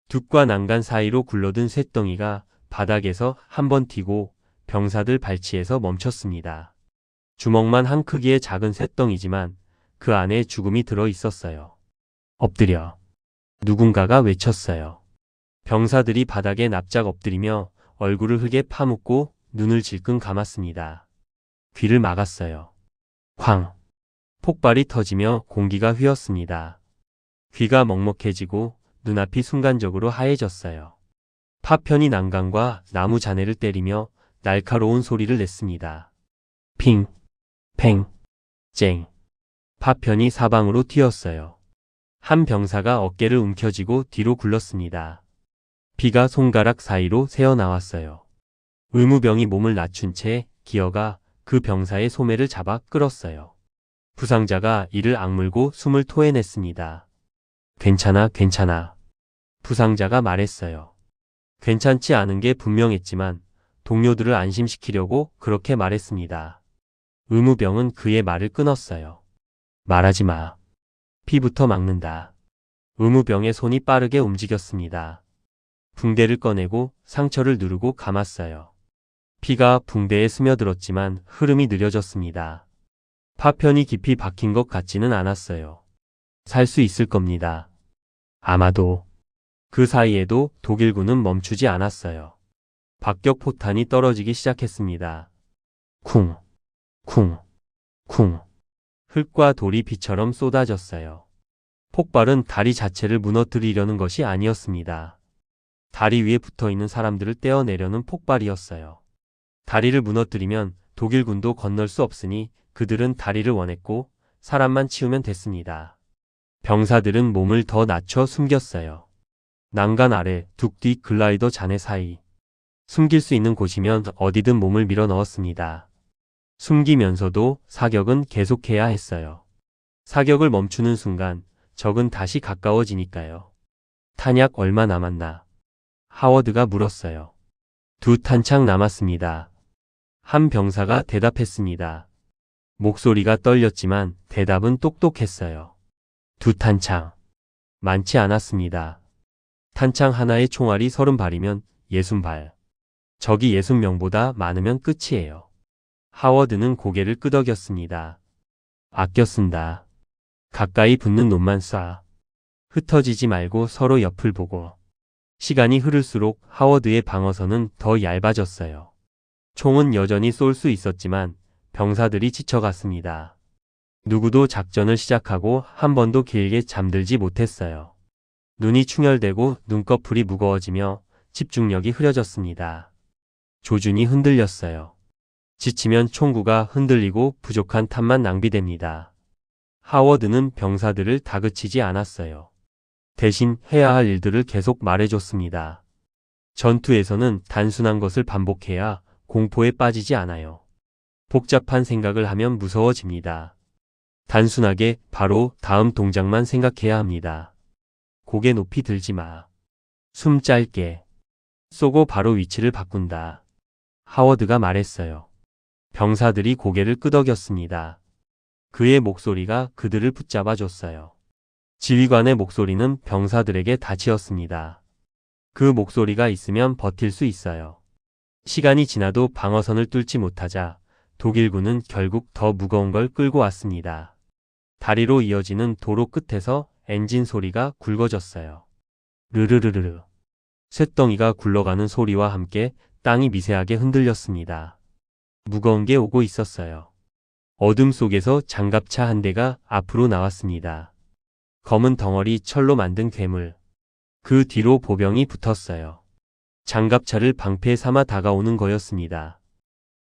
둑과 난간 사이로 굴러든 쇳덩이가 바닥에서 한 번 튀고 병사들 발치에서 멈췄습니다. 주먹만 한 크기의 작은 쇳덩이지만 그 안에 죽음이 들어 있었어요. 엎드려. 누군가가 외쳤어요. 병사들이 바닥에 납작 엎드리며 얼굴을 흙에 파묻고 눈을 질끈 감았습니다. 귀를 막았어요. 쾅! 폭발이 터지며 공기가 휘었습니다. 귀가 먹먹해지고 눈앞이 순간적으로 하얘졌어요. 파편이 난간과 나무 잔해를 때리며 날카로운 소리를 냈습니다. 핑, 팽, 쨍. 파편이 사방으로 튀었어요. 한 병사가 어깨를 움켜쥐고 뒤로 굴렀습니다. 피가 손가락 사이로 새어나왔어요. 의무병이 몸을 낮춘 채 기어가 그 병사의 소매를 잡아 끌었어요. 부상자가 이를 악물고 숨을 토해냈습니다. 괜찮아, 괜찮아. 부상자가 말했어요. 괜찮지 않은 게 분명했지만 동료들을 안심시키려고 그렇게 말했습니다. 의무병은 그의 말을 끊었어요. 말하지 마. 피부터 막는다. 의무병의 손이 빠르게 움직였습니다. 붕대를 꺼내고 상처를 누르고 감았어요. 피가 붕대에 스며들었지만 흐름이 느려졌습니다. 파편이 깊이 박힌 것 같지는 않았어요. 살 수 있을 겁니다. 아마도. 그 사이에도 독일군은 멈추지 않았어요. 박격 포탄이 떨어지기 시작했습니다. 쿵, 쿵, 쿵. 흙과 돌이 비처럼 쏟아졌어요. 폭발은 다리 자체를 무너뜨리려는 것이 아니었습니다. 다리 위에 붙어있는 사람들을 떼어내려는 폭발이었어요. 다리를 무너뜨리면 독일군도 건널 수 없으니 그들은 다리를 원했고 사람만 치우면 됐습니다. 병사들은 몸을 더 낮춰 숨겼어요. 난간 아래 둑 뒤 글라이더 잔해 사이. 숨길 수 있는 곳이면 어디든 몸을 밀어 넣었습니다. 숨기면서도 사격은 계속해야 했어요. 사격을 멈추는 순간 적은 다시 가까워지니까요. 탄약 얼마 남았나? 하워드가 물었어요. 2탄창 남았습니다. 한 병사가 대답했습니다. 목소리가 떨렸지만 대답은 똑똑했어요. 2탄창. 많지 않았습니다. 탄창 하나의 총알이 30발이면 60발. 적이 60명보다 많으면 끝이에요. 하워드는 고개를 끄덕였습니다. 아껴 쓴다. 가까이 붙는 놈만 쏴. 흩어지지 말고 서로 옆을 보고. 시간이 흐를수록 하워드의 방어선은 더 얇아졌어요. 총은 여전히 쏠 수 있었지만 병사들이 지쳐갔습니다. 누구도 작전을 시작하고 한 번도 길게 잠들지 못했어요. 눈이 충혈되고 눈꺼풀이 무거워지며 집중력이 흐려졌습니다. 조준이 흔들렸어요. 지치면 총구가 흔들리고 부족한 탄만 낭비됩니다. 하워드는 병사들을 다그치지 않았어요. 대신 해야 할 일들을 계속 말해줬습니다. 전투에서는 단순한 것을 반복해야 공포에 빠지지 않아요. 복잡한 생각을 하면 무서워집니다. 단순하게 바로 다음 동작만 생각해야 합니다. 고개 높이 들지 마. 숨 짧게. 쏘고 바로 위치를 바꾼다. 하워드가 말했어요. 병사들이 고개를 끄덕였습니다. 그의 목소리가 그들을 붙잡아줬어요. 지휘관의 목소리는 병사들에게 닫히었습니다. 그 목소리가 있으면 버틸 수 있어요. 시간이 지나도 방어선을 뚫지 못하자 독일군은 결국 더 무거운 걸 끌고 왔습니다. 다리로 이어지는 도로 끝에서 엔진 소리가 굵어졌어요. 르르르르르. 쇳덩이가 굴러가는 소리와 함께 땅이 미세하게 흔들렸습니다. 무거운 게 오고 있었어요. 어둠 속에서 장갑차 한 대가 앞으로 나왔습니다. 검은 덩어리 철로 만든 괴물. 그 뒤로 보병이 붙었어요. 장갑차를 방패 삼아 다가오는 거였습니다.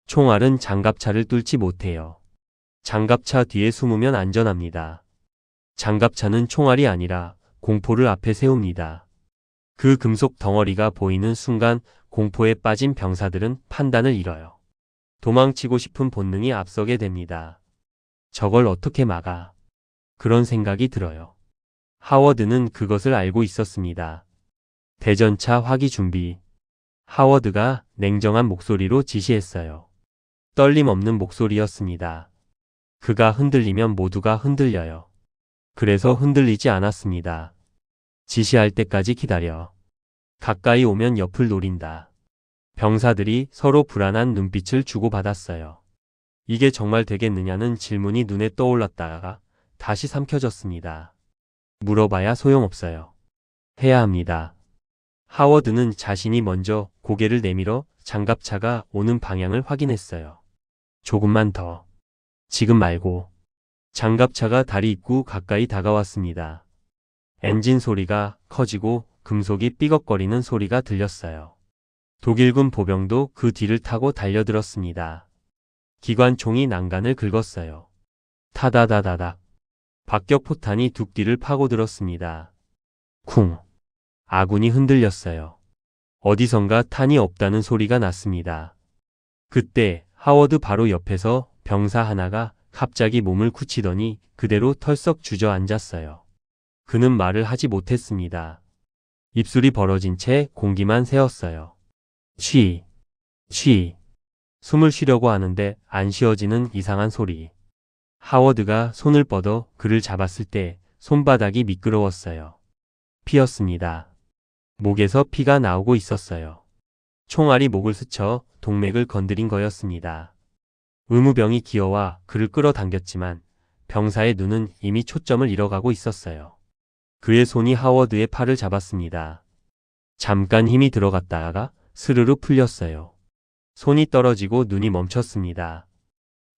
총알은 장갑차를 뚫지 못해요. 장갑차 뒤에 숨으면 안전합니다. 장갑차는 총알이 아니라 공포를 앞에 세웁니다. 그 금속 덩어리가 보이는 순간 공포에 빠진 병사들은 판단을 잃어요. 도망치고 싶은 본능이 앞서게 됩니다. 저걸 어떻게 막아? 그런 생각이 들어요. 하워드는 그것을 알고 있었습니다. 대전차 화기 준비. 하워드가 냉정한 목소리로 지시했어요. 떨림 없는 목소리였습니다. 그가 흔들리면 모두가 흔들려요. 그래서 흔들리지 않았습니다. 지시할 때까지 기다려. 가까이 오면 옆을 노린다. 병사들이 서로 불안한 눈빛을 주고받았어요. 이게 정말 되겠느냐는 질문이 눈에 떠올랐다가 다시 삼켜졌습니다. 물어봐야 소용없어요. 해야 합니다. 하워드는 자신이 먼저 고개를 내밀어 장갑차가 오는 방향을 확인했어요. 조금만 더. 지금 말고. 장갑차가 다리 입구 가까이 다가왔습니다. 엔진 소리가 커지고 금속이 삐걱거리는 소리가 들렸어요. 독일군 보병도 그 뒤를 타고 달려들었습니다. 기관총이 난간을 긁었어요. 타다다다닥. 박격 포탄이 둑 뒤를 파고들었습니다. 쿵. 아군이 흔들렸어요. 어디선가 탄이 없다는 소리가 났습니다. 그때 하워드 바로 옆에서 병사 하나가 갑자기 몸을 굳히더니 그대로 털썩 주저앉았어요. 그는 말을 하지 못했습니다. 입술이 벌어진 채 공기만 새었어요. 쉬. 숨을 쉬려고 하는데 안 쉬어지는 이상한 소리. 하워드가 손을 뻗어 그를 잡았을 때 손바닥이 미끄러웠어요. 피였습니다. 목에서 피가 나오고 있었어요. 총알이 목을 스쳐 동맥을 건드린 거였습니다. 의무병이 기어와 그를 끌어당겼지만 병사의 눈은 이미 초점을 잃어가고 있었어요. 그의 손이 하워드의 팔을 잡았습니다. 잠깐 힘이 들어갔다가 스르르 풀렸어요. 손이 떨어지고 눈이 멈췄습니다.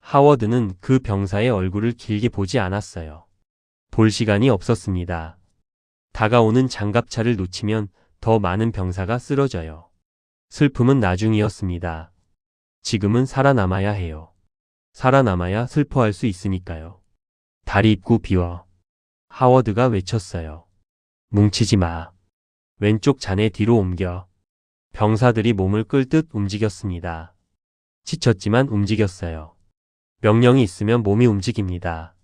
하워드는 그 병사의 얼굴을 길게 보지 않았어요. 볼 시간이 없었습니다. 다가오는 장갑차를 놓치면 더 많은 병사가 쓰러져요. 슬픔은 나중이었습니다. 지금은 살아남아야 해요. 살아남아야 슬퍼할 수 있으니까요. 다리 입구 비워. 하워드가 외쳤어요. 뭉치지 마. 왼쪽 잔해 뒤로 옮겨. 병사들이 몸을 끌듯 움직였습니다. 지쳤지만 움직였어요. 명령이 있으면 몸이 움직입니다.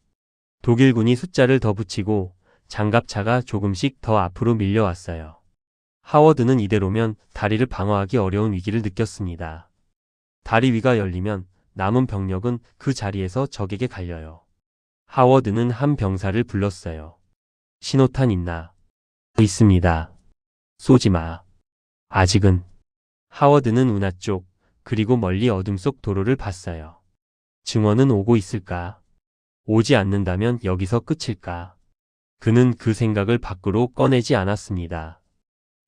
독일군이 숫자를 더 붙이고 장갑차가 조금씩 더 앞으로 밀려왔어요. 하워드는 이대로면 다리를 방어하기 어려운 위기를 느꼈습니다. 다리 위가 열리면 남은 병력은 그 자리에서 적에게 갈려요. 하워드는 한 병사를 불렀어요. 신호탄 있나? 있습니다. 쏘지 마. 아직은. 하워드는 운하 쪽, 그리고 멀리 어둠 속 도로를 봤어요. 증원은 오고 있을까? 오지 않는다면 여기서 끝일까? 그는 그 생각을 밖으로 꺼내지 않았습니다.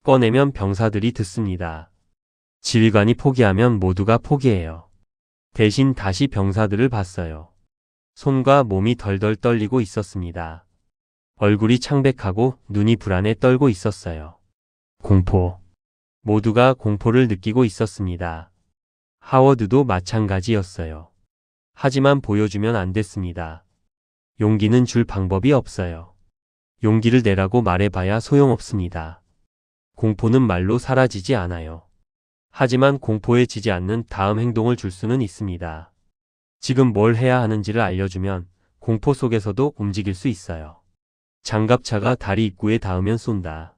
꺼내면 병사들이 듣습니다. 지휘관이 포기하면 모두가 포기해요. 대신 다시 병사들을 봤어요. 손과 몸이 덜덜 떨리고 있었습니다. 얼굴이 창백하고 눈이 불안해 떨고 있었어요. 공포. 모두가 공포를 느끼고 있었습니다. 하워드도 마찬가지였어요. 하지만 보여주면 안 됐습니다. 용기는 줄 방법이 없어요. 용기를 내라고 말해봐야 소용없습니다. 공포는 말로 사라지지 않아요. 하지만 공포에 지지 않는 다음 행동을 줄 수는 있습니다. 지금 뭘 해야 하는지를 알려주면 공포 속에서도 움직일 수 있어요. 장갑차가 다리 입구에 닿으면 쏜다.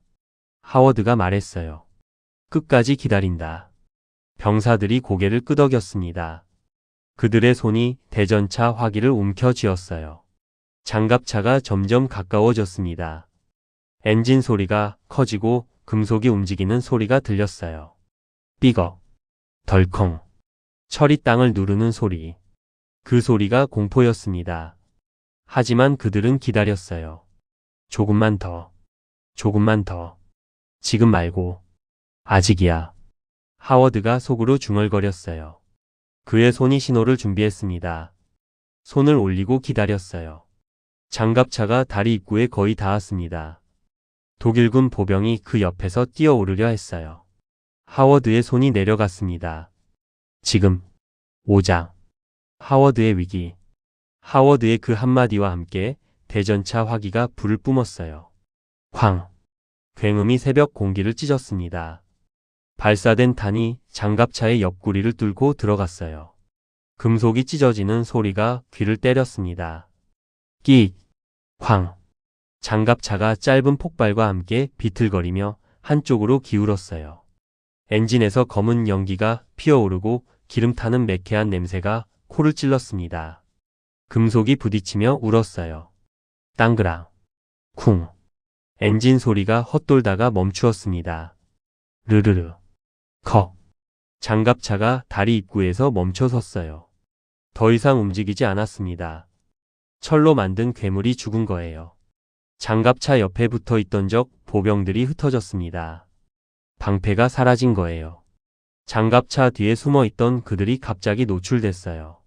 하워드가 말했어요. 끝까지 기다린다. 병사들이 고개를 끄덕였습니다. 그들의 손이 대전차 화기를 움켜쥐었어요. 장갑차가 점점 가까워졌습니다. 엔진 소리가 커지고 금속이 움직이는 소리가 들렸어요. 삐걱, 덜컹, 철이 땅을 누르는 소리. 그 소리가 공포였습니다. 하지만 그들은 기다렸어요. 조금만 더, 조금만 더. 지금 말고. 아직이야. 하워드가 속으로 중얼거렸어요. 그의 손이 신호를 준비했습니다. 손을 올리고 기다렸어요. 장갑차가 다리 입구에 거의 닿았습니다. 독일군 보병이 그 옆에서 뛰어오르려 했어요. 하워드의 손이 내려갔습니다. 지금. 5장. 하워드의 위기. 하워드의 그 한마디와 함께 대전차 화기가 불을 뿜었어요. 쾅. 굉음이 새벽 공기를 찢었습니다. 발사된 탄이 장갑차의 옆구리를 뚫고 들어갔어요. 금속이 찢어지는 소리가 귀를 때렸습니다. 끼익. 쾅. 장갑차가 짧은 폭발과 함께 비틀거리며 한쪽으로 기울었어요. 엔진에서 검은 연기가 피어오르고 기름 타는 매캐한 냄새가 코를 찔렀습니다. 금속이 부딪히며 울었어요. 땅그랑. 쿵. 엔진 소리가 헛돌다가 멈추었습니다. 르르르. 컥. 장갑차가 다리 입구에서 멈춰 섰어요. 더 이상 움직이지 않았습니다. 철로 만든 괴물이 죽은 거예요. 장갑차 옆에 붙어 있던 적 보병들이 흩어졌습니다. 방패가 사라진 거예요. 장갑차 뒤에 숨어 있던 그들이 갑자기 노출됐어요.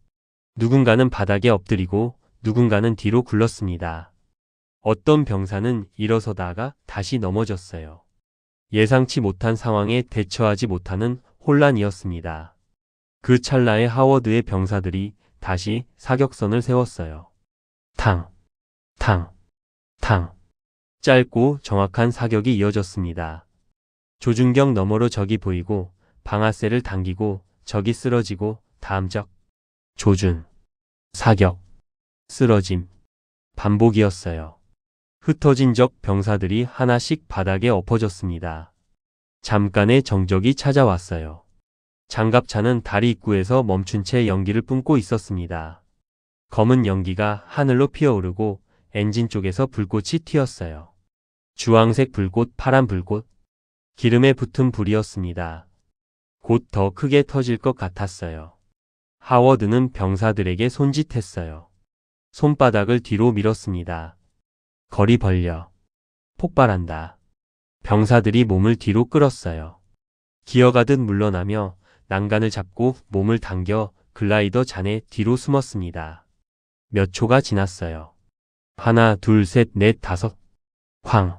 누군가는 바닥에 엎드리고 누군가는 뒤로 굴렀습니다. 어떤 병사는 일어서다가 다시 넘어졌어요. 예상치 못한 상황에 대처하지 못하는 혼란이었습니다. 그 찰나에 하워드의 병사들이 다시 사격선을 세웠어요. 탕, 탕, 탕. 짧고 정확한 사격이 이어졌습니다. 조준경 너머로 적이 보이고 방아쇠를 당기고 적이 쓰러지고 다음 적, 조준, 사격, 쓰러짐, 반복이었어요. 흩어진 적 병사들이 하나씩 바닥에 엎어졌습니다. 잠깐의 정적이 찾아왔어요. 장갑차는 다리 입구에서 멈춘 채 연기를 뿜고 있었습니다. 검은 연기가 하늘로 피어오르고 엔진 쪽에서 불꽃이 튀었어요. 주황색 불꽃, 파란 불꽃, 기름에 붙은 불이었습니다. 곧 더 크게 터질 것 같았어요. 하워드는 병사들에게 손짓했어요. 손바닥을 뒤로 밀었습니다. 거리 벌려. 폭발한다. 병사들이 몸을 뒤로 끌었어요. 기어가듯 물러나며 난간을 잡고 몸을 당겨 글라이더 잔에 뒤로 숨었습니다. 몇 초가 지났어요. 하나, 둘, 셋, 넷, 다섯. 쾅.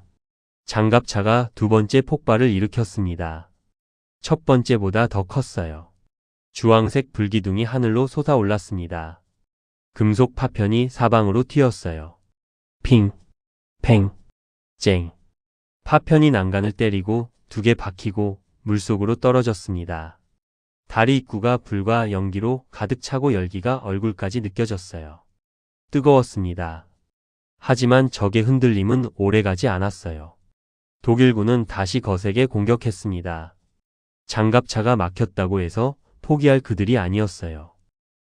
장갑차가 두 번째 폭발을 일으켰습니다. 첫 번째보다 더 컸어요. 주황색 불기둥이 하늘로 솟아올랐습니다. 금속 파편이 사방으로 튀었어요. 핑, 팽, 쨍. 파편이 난간을 때리고 두 개 박히고 물속으로 떨어졌습니다. 다리 입구가 불과 연기로 가득 차고 열기가 얼굴까지 느껴졌어요. 뜨거웠습니다. 하지만 적의 흔들림은 오래가지 않았어요. 독일군은 다시 거세게 공격했습니다. 장갑차가 막혔다고 해서 포기할 그들이 아니었어요.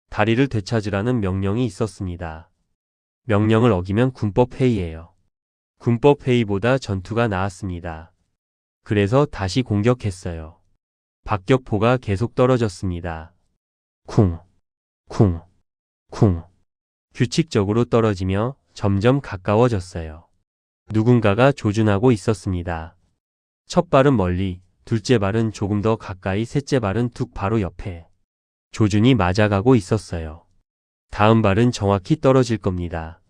다리를 되찾으라는 명령이 있었습니다. 명령을 어기면 군법회의예요. 군법회의보다 전투가 나았습니다. 그래서 다시 공격했어요. 박격포가 계속 떨어졌습니다. 쿵, 쿵, 쿵. 규칙적으로 떨어지며 점점 가까워졌어요. 누군가가 조준하고 있었습니다. 첫 발은 멀리, 둘째 발은 조금 더 가까이, 셋째 발은 툭 바로 옆에. 조준이 맞아가고 있었어요. 다음 발은 정확히 떨어질 겁니다.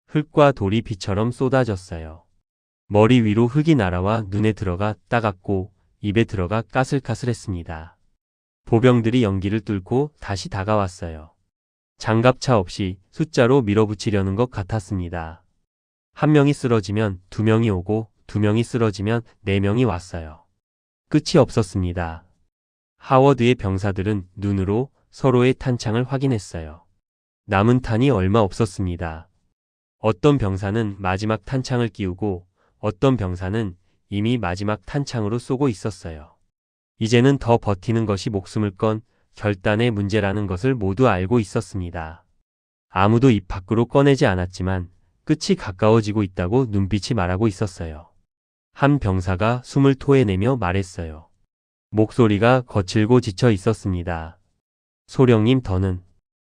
흙과 돌이 비처럼 쏟아졌어요. 머리 위로 흙이 날아와 눈에 들어가 따갑고 입에 들어가 까슬까슬했습니다. 보병들이 연기를 뚫고 다시 다가왔어요. 장갑차 없이 숫자로 밀어붙이려는 것 같았습니다. 한 명이 쓰러지면 두 명이 오고 두 명이 쓰러지면 네 명이 왔어요. 끝이 없었습니다. 하워드의 병사들은 눈으로 서로의 탄창을 확인했어요. 남은 탄이 얼마 없었습니다. 어떤 병사는 마지막 탄창을 끼우고 어떤 병사는 이미 마지막 탄창으로 쏘고 있었어요. 이제는 더 버티는 것이 목숨을 건 결단의 문제라는 것을 모두 알고 있었습니다. 아무도 입 밖으로 꺼내지 않았지만 끝이 가까워지고 있다고 눈빛이 말하고 있었어요. 한 병사가 숨을 토해내며 말했어요. 목소리가 거칠고 지쳐 있었습니다. 소령님, 더는.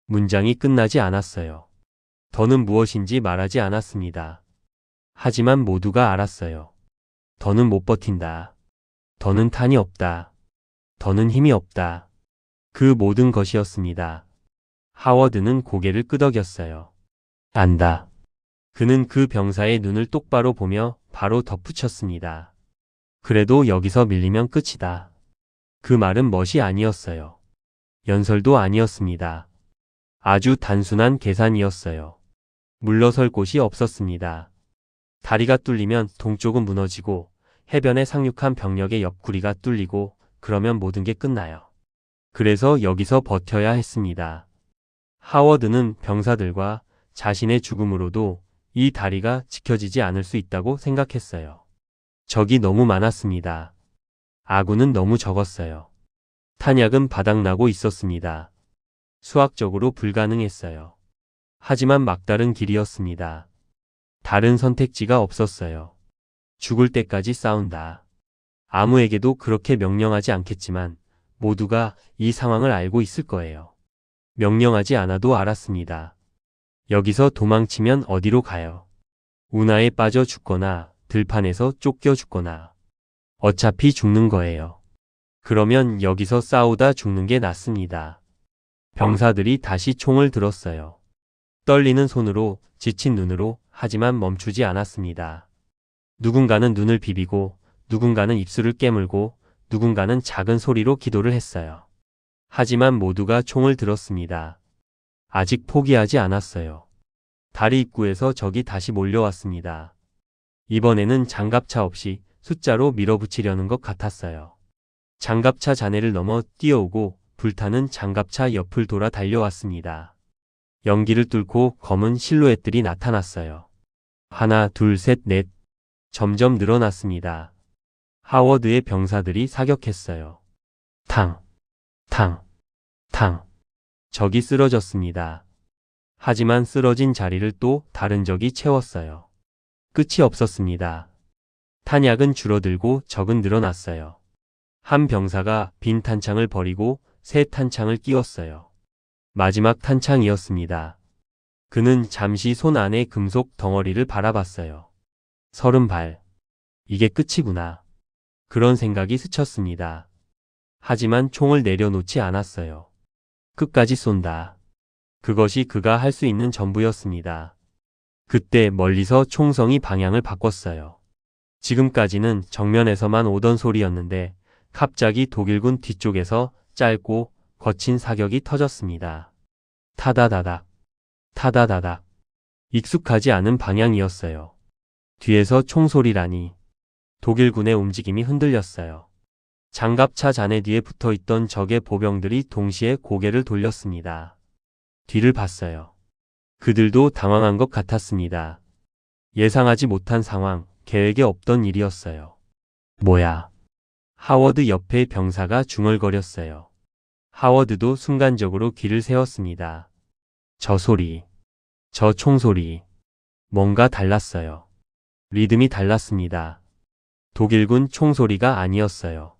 문장이 끝나지 않았어요. 더는 무엇인지 말하지 않았습니다. 하지만 모두가 알았어요. 더는 못 버틴다. 더는 탄이 없다. 더는 힘이 없다. 그 모든 것이었습니다. 하워드는 고개를 끄덕였어요. 안다. 그는 그 병사의 눈을 똑바로 보며 바로 덧붙였습니다. 그래도 여기서 밀리면 끝이다. 그 말은 멋이 아니었어요. 연설도 아니었습니다. 아주 단순한 계산이었어요. 물러설 곳이 없었습니다. 다리가 뚫리면 동쪽은 무너지고 해변에 상륙한 병력의 옆구리가 뚫리고 그러면 모든 게 끝나요. 그래서 여기서 버텨야 했습니다. 하워드는 병사들과 자신의 죽음으로도 이 다리가 지켜지지 않을 수 있다고 생각했어요. 적이 너무 많았습니다. 아군은 너무 적었어요. 탄약은 바닥나고 있었습니다. 수학적으로 불가능했어요. 하지만 막다른 길이었습니다. 다른 선택지가 없었어요. 죽을 때까지 싸운다. 아무에게도 그렇게 명령하지 않겠지만 모두가 이 상황을 알고 있을 거예요. 명령하지 않아도 알았습니다. 여기서 도망치면 어디로 가요? 운하에 빠져 죽거나 들판에서 쫓겨 죽거나 어차피 죽는 거예요. 그러면 여기서 싸우다 죽는 게 낫습니다. 병사들이 다시 총을 들었어요. 떨리는 손으로, 지친 눈으로, 하지만 멈추지 않았습니다. 누군가는 눈을 비비고, 누군가는 입술을 깨물고, 누군가는 작은 소리로 기도를 했어요. 하지만 모두가 총을 들었습니다. 아직 포기하지 않았어요. 다리 입구에서 적이 다시 몰려왔습니다. 이번에는 장갑차 없이 숫자로 밀어붙이려는 것 같았어요. 장갑차 잔해를 넘어 뛰어오고 불타는 장갑차 옆을 돌아 달려왔습니다. 연기를 뚫고 검은 실루엣들이 나타났어요. 하나, 둘, 셋, 넷. 점점 늘어났습니다. 하워드의 병사들이 사격했어요. 탕, 탕, 탕. 적이 쓰러졌습니다. 하지만 쓰러진 자리를 또 다른 적이 채웠어요. 끝이 없었습니다. 탄약은 줄어들고 적은 늘어났어요. 한 병사가 빈 탄창을 버리고 새 탄창을 끼웠어요. 마지막 탄창이었습니다. 그는 잠시 손 안의 금속 덩어리를 바라봤어요. 30발. 이게 끝이구나. 그런 생각이 스쳤습니다. 하지만 총을 내려놓지 않았어요. 끝까지 쏜다. 그것이 그가 할 수 있는 전부였습니다. 그때 멀리서 총성이 방향을 바꿨어요. 지금까지는 정면에서만 오던 소리였는데 갑자기 독일군 뒤쪽에서 짧고 거친 사격이 터졌습니다. 타다다닥, 타다다닥. 익숙하지 않은 방향이었어요. 뒤에서 총소리라니. 독일군의 움직임이 흔들렸어요. 장갑차 잔해 뒤에 붙어있던 적의 보병들이 동시에 고개를 돌렸습니다. 뒤를 봤어요. 그들도 당황한 것 같았습니다. 예상하지 못한 상황, 계획에 없던 일이었어요. 뭐야? 하워드 옆에 병사가 중얼거렸어요. 하워드도 순간적으로 귀를 세웠습니다. 저 소리, 저 총소리. 뭔가 달랐어요. 리듬이 달랐습니다. 독일군 총소리가 아니었어요.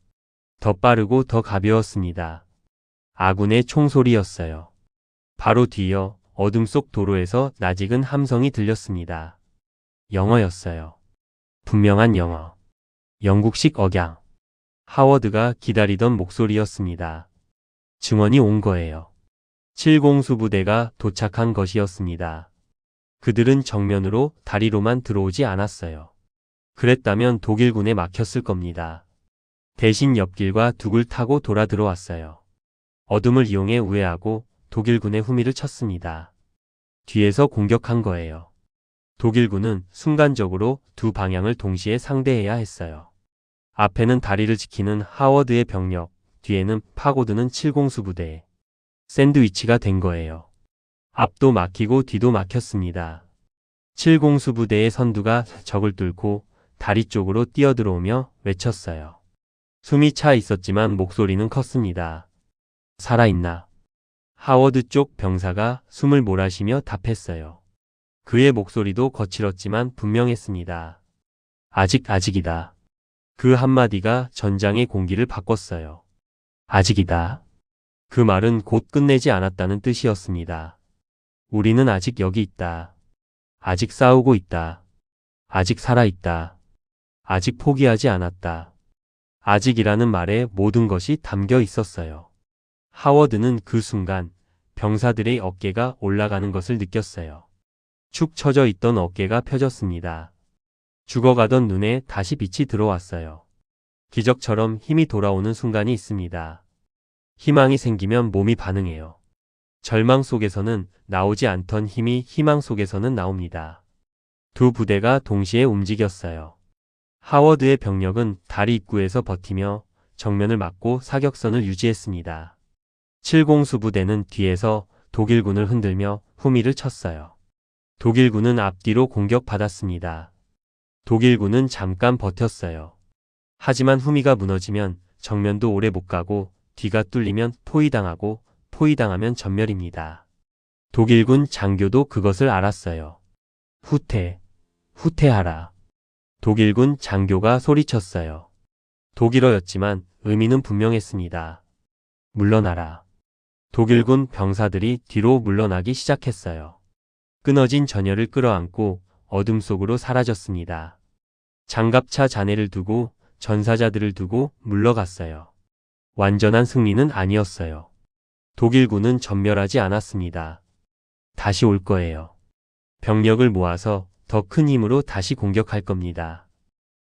더 빠르고 더 가벼웠습니다. 아군의 총소리였어요. 바로 뒤이어 어둠 속 도로에서 낯익은 함성이 들렸습니다. 영어였어요. 분명한 영어. 영국식 억양. 하워드가 기다리던 목소리였습니다. 증원이 온 거예요. 7공수 부대가 도착한 것이었습니다. 그들은 정면으로 다리로만 들어오지 않았어요. 그랬다면 독일군에 막혔을 겁니다. 대신 옆길과 둑을 타고 돌아 들어왔어요. 어둠을 이용해 우회하고 독일군의 후미를 쳤습니다. 뒤에서 공격한 거예요. 독일군은 순간적으로 두 방향을 동시에 상대해야 했어요. 앞에는 다리를 지키는 하워드의 병력, 뒤에는 파고드는 7공수 부대. 샌드위치가 된 거예요. 앞도 막히고 뒤도 막혔습니다. 7공수 부대의 선두가 적을 뚫고 다리 쪽으로 뛰어들어오며 외쳤어요. 숨이 차 있었지만 목소리는 컸습니다. 살아있나? 하워드 쪽 병사가 숨을 몰아쉬며 답했어요. 그의 목소리도 거칠었지만 분명했습니다. 아직이다. 그 한마디가 전장의 공기를 바꿨어요. 아직이다. 그 말은 곧 끝내지 않았다는 뜻이었습니다. 우리는 아직 여기 있다. 아직 싸우고 있다. 아직 살아있다. 아직 포기하지 않았다. 아직이라는 말에 모든 것이 담겨 있었어요. 하워드는 그 순간 병사들의 어깨가 올라가는 것을 느꼈어요. 축 처져 있던 어깨가 펴졌습니다. 죽어가던 눈에 다시 빛이 들어왔어요. 기적처럼 힘이 돌아오는 순간이 있습니다. 희망이 생기면 몸이 반응해요. 절망 속에서는 나오지 않던 힘이 희망 속에서는 나옵니다. 두 부대가 동시에 움직였어요. 하워드의 병력은 다리 입구에서 버티며 정면을 막고 사격선을 유지했습니다. 7공수 부대는 뒤에서 독일군을 흔들며 후미를 쳤어요. 독일군은 앞뒤로 공격받았습니다. 독일군은 잠깐 버텼어요. 하지만 후미가 무너지면 정면도 오래 못 가고 뒤가 뚫리면 포위당하고 포위당하면 전멸입니다. 독일군 장교도 그것을 알았어요. 후퇴하라. 독일군 장교가 소리쳤어요. 독일어였지만 의미는 분명했습니다. 물러나라. 독일군 병사들이 뒤로 물러나기 시작했어요. 끊어진 전열을 끌어안고 어둠 속으로 사라졌습니다. 장갑차 잔해를 두고 전사자들을 두고 물러갔어요. 완전한 승리는 아니었어요. 독일군은 전멸하지 않았습니다. 다시 올 거예요. 병력을 모아서 더 큰 힘으로 다시 공격할 겁니다.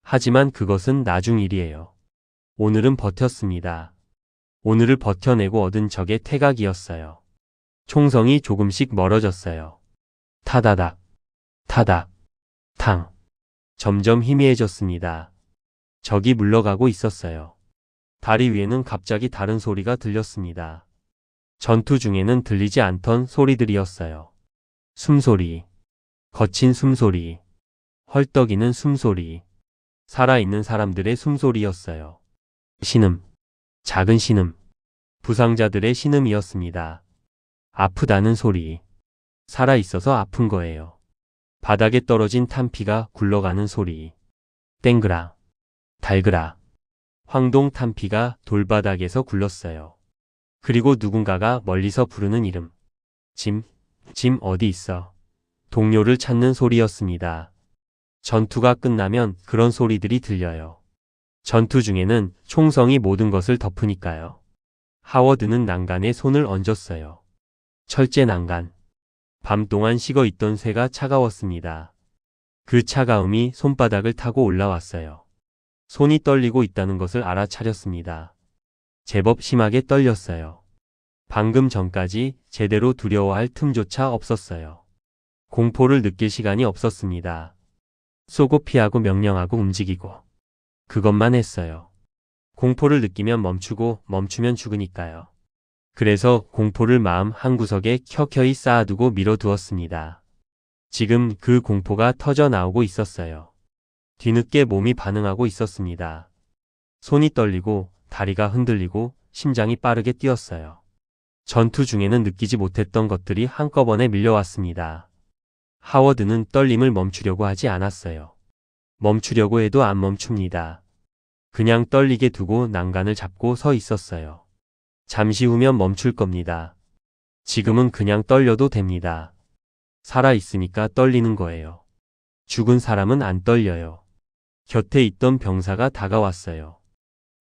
하지만 그것은 나중 일이에요. 오늘은 버텼습니다. 오늘을 버텨내고 얻은 적의 태각이었어요. 총성이 조금씩 멀어졌어요. 타다닥, 타닥, 탕. 점점 희미해졌습니다. 적이 물러가고 있었어요. 다리 위에는 갑자기 다른 소리가 들렸습니다. 전투 중에는 들리지 않던 소리들이었어요. 숨소리, 거친 숨소리, 헐떡이는 숨소리, 살아있는 사람들의 숨소리였어요. 신음, 작은 신음, 부상자들의 신음이었습니다. 아프다는 소리, 살아있어서 아픈 거예요. 바닥에 떨어진 탄피가 굴러가는 소리, 땡그라, 달그라, 황동 탄피가 돌바닥에서 굴렀어요. 그리고 누군가가 멀리서 부르는 이름, 짐 어디 있어? 동료를 찾는 소리였습니다. 전투가 끝나면 그런 소리들이 들려요. 전투 중에는 총성이 모든 것을 덮으니까요. 하워드는 난간에 손을 얹었어요. 철제 난간. 밤 동안 식어 있던 쇠가 차가웠습니다. 그 차가움이 손바닥을 타고 올라왔어요. 손이 떨리고 있다는 것을 알아차렸습니다. 제법 심하게 떨렸어요. 방금 전까지 제대로 두려워할 틈조차 없었어요. 공포를 느낄 시간이 없었습니다. 쏘고 피하고 명령하고 움직이고 그것만 했어요. 공포를 느끼면 멈추고 멈추면 죽으니까요. 그래서 공포를 마음 한구석에 켜켜이 쌓아두고 밀어두었습니다. 지금 그 공포가 터져 나오고 있었어요. 뒤늦게 몸이 반응하고 있었습니다. 손이 떨리고 다리가 흔들리고 심장이 빠르게 뛰었어요. 전투 중에는 느끼지 못했던 것들이 한꺼번에 밀려왔습니다. 하워드는 떨림을 멈추려고 하지 않았어요. 멈추려고 해도 안 멈춥니다. 그냥 떨리게 두고 난간을 잡고 서 있었어요. 잠시 후면 멈출 겁니다. 지금은 그냥 떨려도 됩니다. 살아있으니까 떨리는 거예요. 죽은 사람은 안 떨려요. 곁에 있던 병사가 다가왔어요.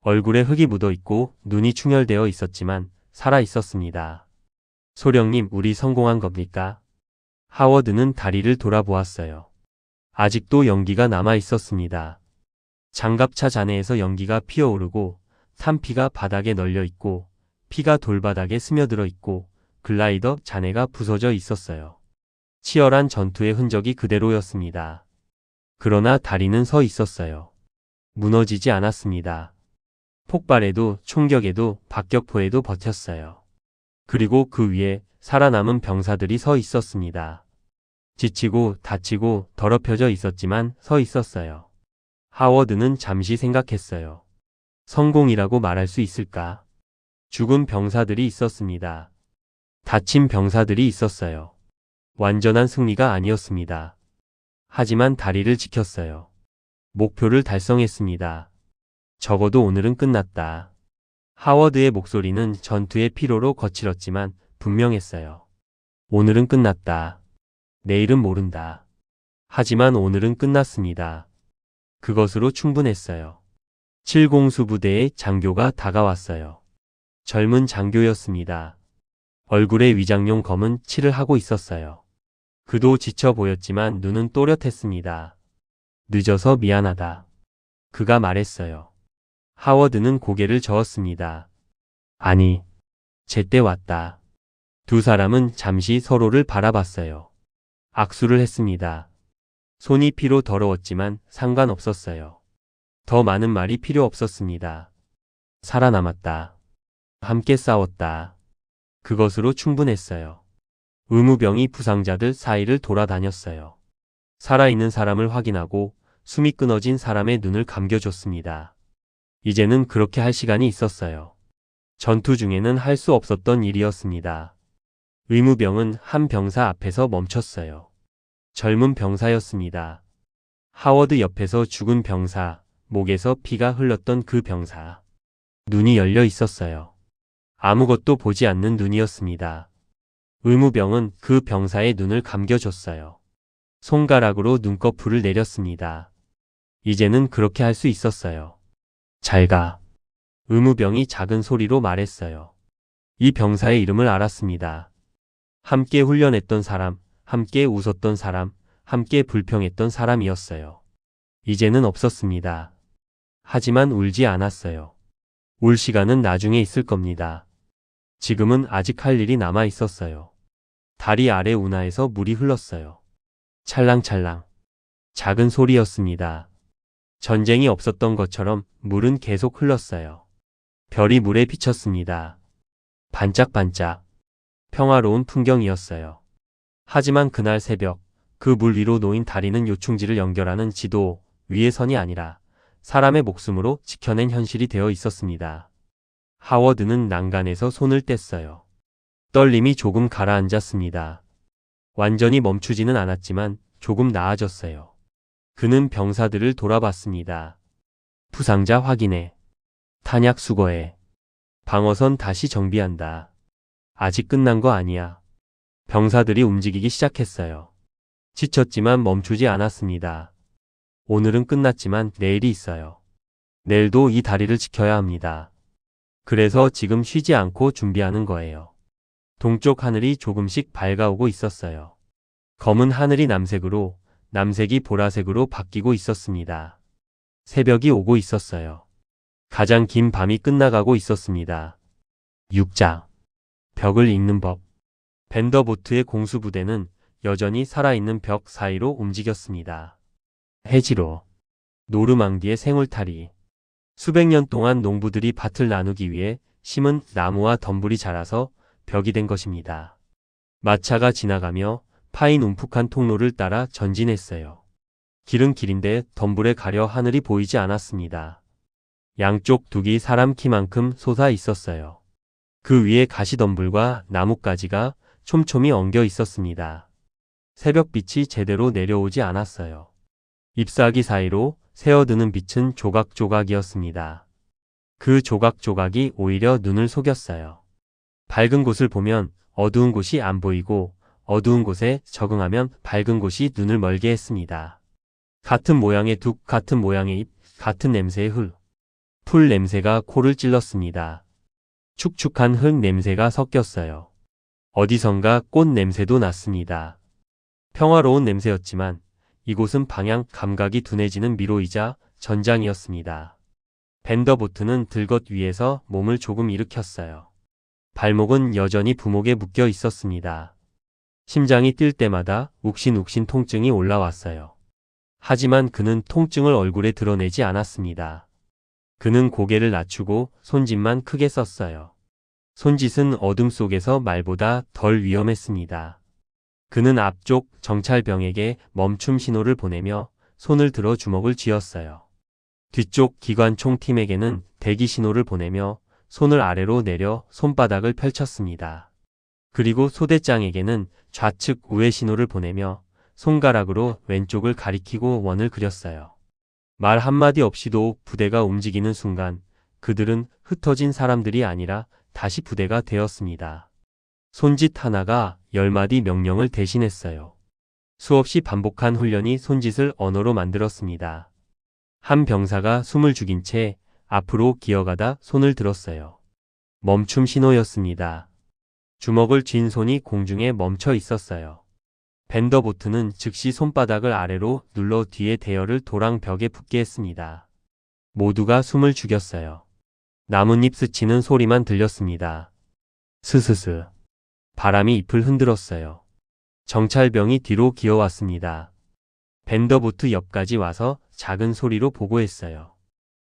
얼굴에 흙이 묻어 있고 눈이 충혈되어 있었지만 살아 있었습니다. 소령님, 우리 성공한 겁니까? 하워드는 다리를 돌아보았어요. 아직도 연기가 남아 있었습니다. 장갑차 잔해에서 연기가 피어오르고 탄피가 바닥에 널려 있고 피가 돌바닥에 스며들어 있고 글라이더 잔해가 부서져 있었어요. 치열한 전투의 흔적이 그대로였습니다. 그러나 다리는 서 있었어요. 무너지지 않았습니다. 폭발에도 총격에도 박격포에도 버텼어요. 그리고 그 위에 살아남은 병사들이 서 있었습니다. 지치고 다치고 더럽혀져 있었지만 서 있었어요. 하워드는 잠시 생각했어요. 성공이라고 말할 수 있을까? 죽은 병사들이 있었습니다. 다친 병사들이 있었어요. 완전한 승리가 아니었습니다. 하지만 다리를 지켰어요. 목표를 달성했습니다. 적어도 오늘은 끝났다. 하워드의 목소리는 전투의 피로로 거칠었지만 분명했어요. 오늘은 끝났다. 내일은 모른다. 하지만 오늘은 끝났습니다. 그것으로 충분했어요. 7공수 부대의 장교가 다가왔어요. 젊은 장교였습니다. 얼굴에 위장용 검은 칠을 하고 있었어요. 그도 지쳐 보였지만 눈은 또렷했습니다. 늦어서 미안하다. 그가 말했어요. 하워드는 고개를 저었습니다. 아니, 제때 왔다. 두 사람은 잠시 서로를 바라봤어요. 악수를 했습니다. 손이 피로 더러웠지만 상관없었어요. 더 많은 말이 필요 없었습니다. 살아남았다. 함께 싸웠다. 그것으로 충분했어요. 의무병이 부상자들 사이를 돌아다녔어요. 살아있는 사람을 확인하고 숨이 끊어진 사람의 눈을 감겨줬습니다. 이제는 그렇게 할 시간이 있었어요. 전투 중에는 할 수 없었던 일이었습니다. 의무병은 한 병사 앞에서 멈췄어요. 젊은 병사였습니다. 하워드 옆에서 죽은 병사, 목에서 피가 흘렀던 그 병사. 눈이 열려 있었어요. 아무것도 보지 않는 눈이었습니다. 의무병은 그 병사의 눈을 감겨줬어요. 손가락으로 눈꺼풀을 내렸습니다. 이제는 그렇게 할 수 있었어요. 잘 가. 의무병이 작은 소리로 말했어요. 이 병사의 이름을 알았습니다. 함께 훈련했던 사람, 함께 웃었던 사람, 함께 불평했던 사람이었어요. 이제는 없었습니다. 하지만 울지 않았어요. 올 시간은 나중에 있을 겁니다. 지금은 아직 할 일이 남아 있었어요. 다리 아래 운하에서 물이 흘렀어요. 찰랑찰랑. 작은 소리였습니다. 전쟁이 없었던 것처럼 물은 계속 흘렀어요. 별이 물에 비쳤습니다. 반짝반짝. 평화로운 풍경이었어요. 하지만 그날 새벽, 그 물 위로 놓인 다리는 요충지를 연결하는 지도 위의 선이 아니라 사람의 목숨으로 지켜낸 현실이 되어 있었습니다. 하워드는 난간에서 손을 뗐어요. 떨림이 조금 가라앉았습니다. 완전히 멈추지는 않았지만 조금 나아졌어요. 그는 병사들을 돌아봤습니다. 부상자 확인해. 탄약 수거해. 방어선 다시 정비한다. 아직 끝난 거 아니야. 병사들이 움직이기 시작했어요. 지쳤지만 멈추지 않았습니다. 오늘은 끝났지만 내일이 있어요. 내일도 이 다리를 지켜야 합니다. 그래서 지금 쉬지 않고 준비하는 거예요. 동쪽 하늘이 조금씩 밝아오고 있었어요. 검은 하늘이 남색으로, 남색이 보라색으로 바뀌고 있었습니다. 새벽이 오고 있었어요. 가장 긴 밤이 끝나가고 있었습니다. 6장. 벽을 읽는 법. 벤더보트의 공수부대는 여전히 살아있는 벽 사이로 움직였습니다. 해지로. 노르망디의 생울타리. 수백 년 동안 농부들이 밭을 나누기 위해 심은 나무와 덤불이 자라서 벽이 된 것입니다. 마차가 지나가며 파인 움푹한 통로를 따라 전진했어요. 길은 길인데 덤불에 가려 하늘이 보이지 않았습니다. 양쪽 둑이 사람 키만큼 솟아 있었어요. 그 위에 가시덤불과 나뭇가지가 촘촘히 엉겨 있었습니다. 새벽빛이 제대로 내려오지 않았어요. 잎사귀 사이로 새어드는 빛은 조각조각이었습니다. 그 조각조각이 오히려 눈을 속였어요. 밝은 곳을 보면 어두운 곳이 안 보이고 어두운 곳에 적응하면 밝은 곳이 눈을 멀게 했습니다. 같은 모양의 둑, 같은 모양의 잎, 같은 냄새의 흙. 풀 냄새가 코를 찔렀습니다. 축축한 흙 냄새가 섞였어요. 어디선가 꽃 냄새도 났습니다. 평화로운 냄새였지만 이곳은 방향 감각이 둔해지는 미로이자 전장이었습니다. 벤더보트는 들것 위에서 몸을 조금 일으켰어요. 발목은 여전히 부목에 묶여 있었습니다. 심장이 뛸 때마다 욱신욱신 통증이 올라왔어요. 하지만 그는 통증을 얼굴에 드러내지 않았습니다. 그는 고개를 낮추고 손짓만 크게 썼어요. 손짓은 어둠 속에서 말보다 덜 위험했습니다. 그는 앞쪽 정찰병에게 멈춤 신호를 보내며 손을 들어 주먹을 쥐었어요. 뒤쪽 기관총 팀에게는 대기 신호를 보내며 손을 아래로 내려 손바닥을 펼쳤습니다. 그리고 소대장에게는 좌측 우회 신호를 보내며 손가락으로 왼쪽을 가리키고 원을 그렸어요. 말 한마디 없이도 부대가 움직이는 순간 그들은 흩어진 사람들이 아니라 다시 부대가 되었습니다. 손짓 하나가 10마디 명령을 대신했어요. 수없이 반복한 훈련이 손짓을 언어로 만들었습니다. 한 병사가 숨을 죽인 채 앞으로 기어가다 손을 들었어요. 멈춤 신호였습니다. 주먹을 쥔 손이 공중에 멈춰 있었어요. 벤더보트는 즉시 손바닥을 아래로 눌러 뒤에 대열을 도랑 벽에 붙게 했습니다. 모두가 숨을 죽였어요. 나뭇잎 스치는 소리만 들렸습니다. 스스스. 바람이 잎을 흔들었어요. 정찰병이 뒤로 기어왔습니다. 벤더보트 옆까지 와서 작은 소리로 보고했어요.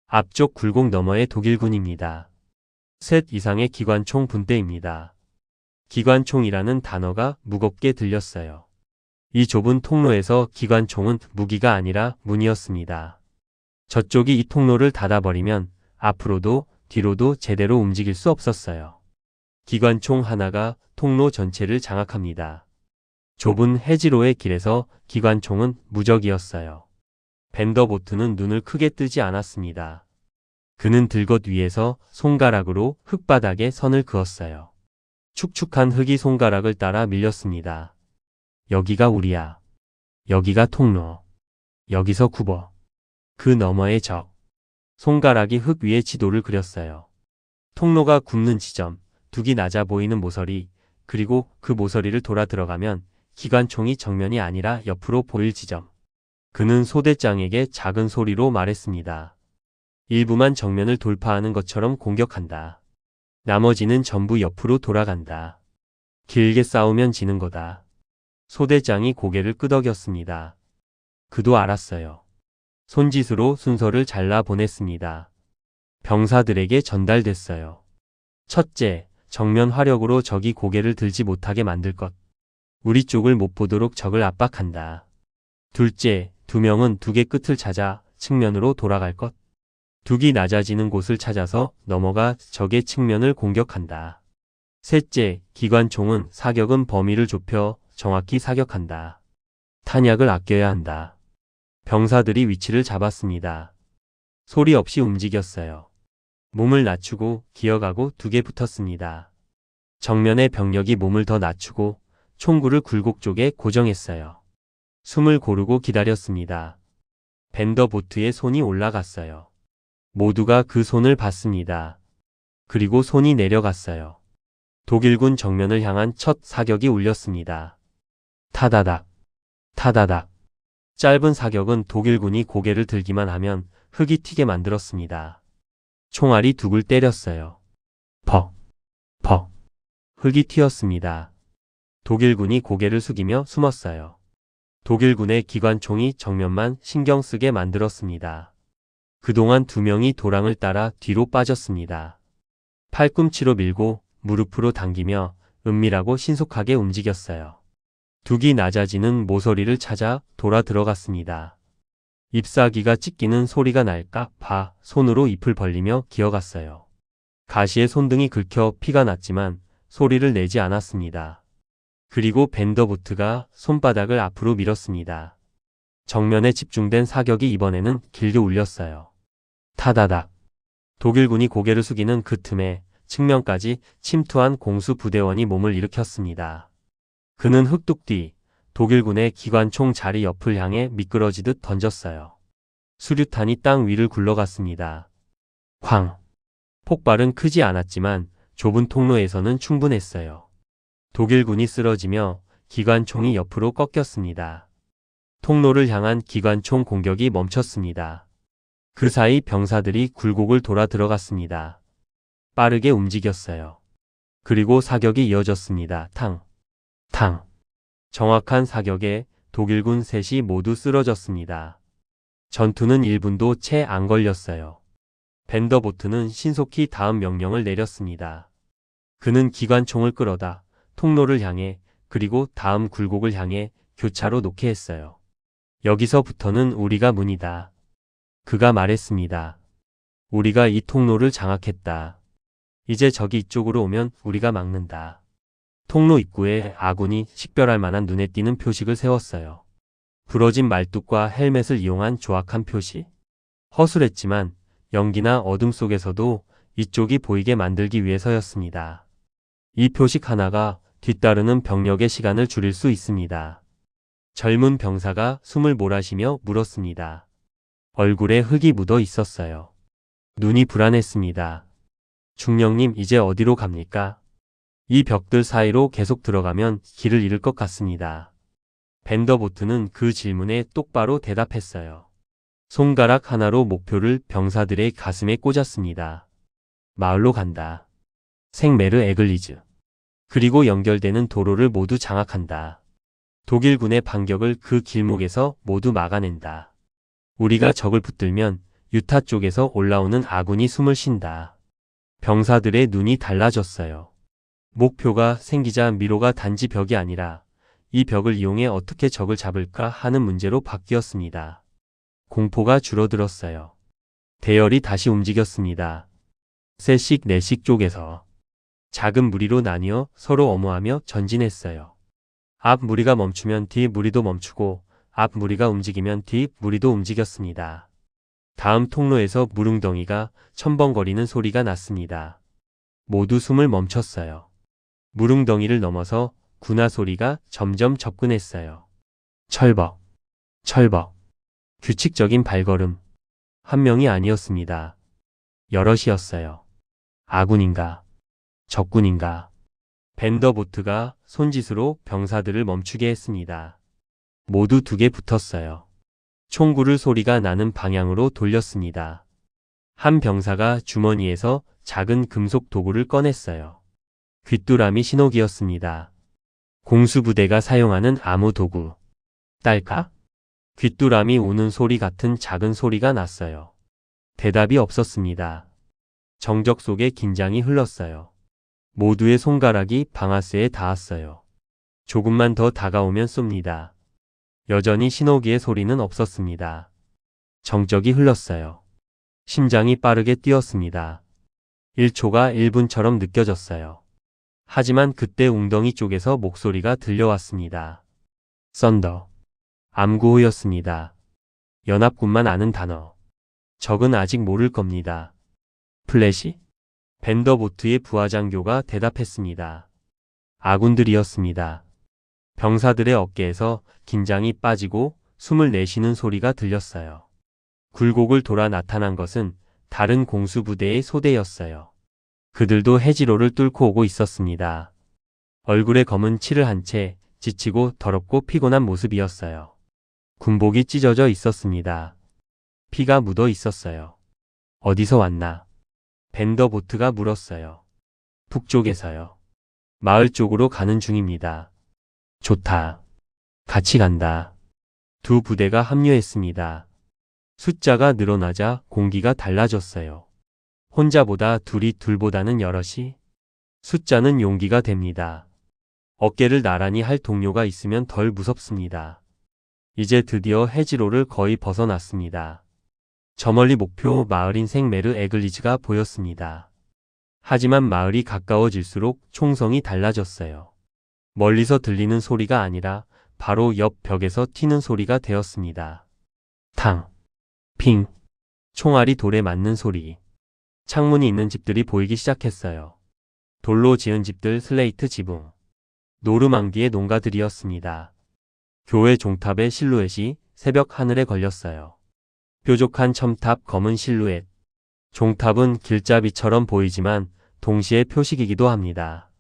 앞쪽 굴곡 너머의 독일군입니다. 셋 이상의 기관총 분대입니다. 기관총이라는 단어가 무겁게 들렸어요. 이 좁은 통로에서 기관총은 무기가 아니라 문이었습니다. 저쪽이 이 통로를 닫아버리면 앞으로도 뒤로도 제대로 움직일 수 없었어요. 기관총 하나가 통로 전체를 장악합니다. 좁은 해지로의 길에서 기관총은 무적이었어요. 벤더보트는 눈을 크게 뜨지 않았습니다. 그는 들것 위에서 손가락으로 흙바닥에 선을 그었어요. 축축한 흙이 손가락을 따라 밀렸습니다. 여기가 우리야. 여기가 통로. 여기서 굽어. 그 너머의 적. 손가락이 흙 위에 지도를 그렸어요. 통로가 굽는 지점, 둑이 낮아 보이는 모서리, 그리고 그 모서리를 돌아 들어가면 기관총이 정면이 아니라 옆으로 보일 지점. 그는 소대장에게 작은 소리로 말했습니다. 일부만 정면을 돌파하는 것처럼 공격한다. 나머지는 전부 옆으로 돌아간다. 길게 싸우면 지는 거다. 소대장이 고개를 끄덕였습니다. 그도 알았어요. 손짓으로 순서를 잘라 보냈습니다. 병사들에게 전달됐어요. 첫째, 정면 화력으로 적이 고개를 들지 못하게 만들 것. 우리 쪽을 못 보도록 적을 압박한다. 둘째, 2명은 두개 끝을 찾아 측면으로 돌아갈 것. 둑이 낮아지는 곳을 찾아서 넘어가 적의 측면을 공격한다. 셋째, 기관총은 사격은 범위를 좁혀 정확히 사격한다. 탄약을 아껴야 한다. 병사들이 위치를 잡았습니다. 소리 없이 움직였어요. 몸을 낮추고 기어가고 2개 붙었습니다. 정면의 병력이 몸을 더 낮추고 총구를 굴곡 쪽에 고정했어요. 숨을 고르고 기다렸습니다. 밴더보트에 손이 올라갔어요. 모두가 그 손을 봤습니다. 그리고 손이 내려갔어요. 독일군 정면을 향한 첫 사격이 울렸습니다. 타다닥, 타다닥. 짧은 사격은 독일군이 고개를 들기만 하면 흙이 튀게 만들었습니다. 총알이 둑을 때렸어요. 퍽, 퍽. 흙이 튀었습니다. 독일군이 고개를 숙이며 숨었어요. 독일군의 기관총이 정면만 신경 쓰게 만들었습니다. 그동안 2명이 도랑을 따라 뒤로 빠졌습니다. 팔꿈치로 밀고 무릎으로 당기며 은밀하고 신속하게 움직였어요. 둑이 낮아지는 모서리를 찾아 돌아 들어갔습니다. 잎사귀가 찢기는 소리가 날까 봐 손으로 잎을 벌리며 기어갔어요. 가시에 손등이 긁혀 피가 났지만 소리를 내지 않았습니다. 그리고 밴더보트가 손바닥을 앞으로 밀었습니다. 정면에 집중된 사격이 이번에는 길게 울렸어요. 타다닥. 독일군이 고개를 숙이는 그 틈에 측면까지 침투한 공수 부대원이 몸을 일으켰습니다. 그는 흑뚝 뒤 독일군의 기관총 자리 옆을 향해 미끄러지듯 던졌어요. 수류탄이 땅 위를 굴러갔습니다. 쾅! 폭발은 크지 않았지만 좁은 통로에서는 충분했어요. 독일군이 쓰러지며 기관총이 옆으로 꺾였습니다. 통로를 향한 기관총 공격이 멈췄습니다. 그 사이 병사들이 굴곡을 돌아 들어갔습니다. 빠르게 움직였어요. 그리고 사격이 이어졌습니다. 탕, 탕. 정확한 사격에 독일군 셋이 모두 쓰러졌습니다. 전투는 1분도 채 안 걸렸어요. 밴더보트는 신속히 다음 명령을 내렸습니다. 그는 기관총을 끌어다 통로를 향해 그리고 다음 굴곡을 향해 교차로 놓게 했어요. 여기서부터는 우리가 문이다. 그가 말했습니다. 우리가 이 통로를 장악했다. 이제 적이 이쪽으로 오면 우리가 막는다. 통로 입구에 아군이 식별할 만한 눈에 띄는 표식을 세웠어요. 부러진 말뚝과 헬멧을 이용한 조악한 표시. 허술했지만 연기나 어둠 속에서도 이쪽이 보이게 만들기 위해서였습니다. 이 표식 하나가 뒤따르는 병력의 시간을 줄일 수 있습니다. 젊은 병사가 숨을 몰아쉬며 물었습니다. 얼굴에 흙이 묻어 있었어요. 눈이 불안했습니다. 중령님, 이제 어디로 갑니까? 이 벽들 사이로 계속 들어가면 길을 잃을 것 같습니다. 밴더보트는 그 질문에 똑바로 대답했어요. 손가락 하나로 목표를 병사들의 가슴에 꽂았습니다. 마을로 간다. 생메르 에글리즈. 그리고 연결되는 도로를 모두 장악한다. 독일군의 반격을 그 길목에서 모두 막아낸다. 우리가 적을 붙들면 유타 쪽에서 올라오는 아군이 숨을 쉰다. 병사들의 눈이 달라졌어요. 목표가 생기자 미로가 단지 벽이 아니라 이 벽을 이용해 어떻게 적을 잡을까 하는 문제로 바뀌었습니다. 공포가 줄어들었어요. 대열이 다시 움직였습니다. 셋씩 넷씩 쪽에서 작은 무리로 나뉘어 서로 엄호하며 전진했어요. 앞 무리가 멈추면 뒤 무리도 멈추고 앞 무리가 움직이면 뒤 무리도 움직였습니다. 다음 통로에서 무릉덩이가 첨벙거리는 소리가 났습니다. 모두 숨을 멈췄어요. 무릉덩이를 넘어서 군화 소리가 점점 접근했어요. 철벅, 철벅. 규칙적인 발걸음. 한 명이 아니었습니다. 여럿이었어요. 아군인가? 적군인가? 밴더보트가 손짓으로 병사들을 멈추게 했습니다. 모두 2개 붙었어요. 총구를 소리가 나는 방향으로 돌렸습니다. 한 병사가 주머니에서 작은 금속 도구를 꺼냈어요. 귀뚜라미 신호기였습니다. 공수부대가 사용하는 암호 도구. 딸까? 귀뚜라미 우는 소리 같은 작은 소리가 났어요. 대답이 없었습니다. 정적 속에 긴장이 흘렀어요. 모두의 손가락이 방아쇠에 닿았어요. 조금만 더 다가오면 쏩니다. 여전히 신호기의 소리는 없었습니다. 정적이 흘렀어요. 심장이 빠르게 뛰었습니다. 1초가 1분처럼 느껴졌어요. 하지만 그때 웅덩이 쪽에서 목소리가 들려왔습니다. 썬더. 암구호였습니다. 연합군만 아는 단어. 적은 아직 모를 겁니다. 플래시? 밴더보트의 부하장교가 대답했습니다. 아군들이었습니다. 병사들의 어깨에서 긴장이 빠지고 숨을 내쉬는 소리가 들렸어요. 굴곡을 돌아 나타난 것은 다른 공수부대의 소대였어요. 그들도 해지로를 뚫고 오고 있었습니다. 얼굴에 검은 칠을 한 채 지치고 더럽고 피곤한 모습이었어요. 군복이 찢어져 있었습니다. 피가 묻어 있었어요. 어디서 왔나? 밴더보트가 물었어요. 북쪽에서요. 마을 쪽으로 가는 중입니다. 좋다. 같이 간다. 두 부대가 합류했습니다. 숫자가 늘어나자 공기가 달라졌어요. 혼자보다 둘이 둘보다는 여럿이. 숫자는 용기가 됩니다. 어깨를 나란히 할 동료가 있으면 덜 무섭습니다. 이제 드디어 해지로를 거의 벗어났습니다. 저 멀리 목표 마을인 생메르 에글리즈가 보였습니다. 하지만 마을이 가까워질수록 총성이 달라졌어요. 멀리서 들리는 소리가 아니라 바로 옆 벽에서 튀는 소리가 되었습니다. 탕, 핑, 총알이 돌에 맞는 소리. 창문이 있는 집들이 보이기 시작했어요. 돌로 지은 집들, 슬레이트 지붕. 노르망디의 농가들이었습니다. 교회 종탑의 실루엣이 새벽 하늘에 걸렸어요. 뾰족한 첨탑, 검은 실루엣. 종탑은 길잡이처럼 보이지만 동시에 표식이기도 합니다.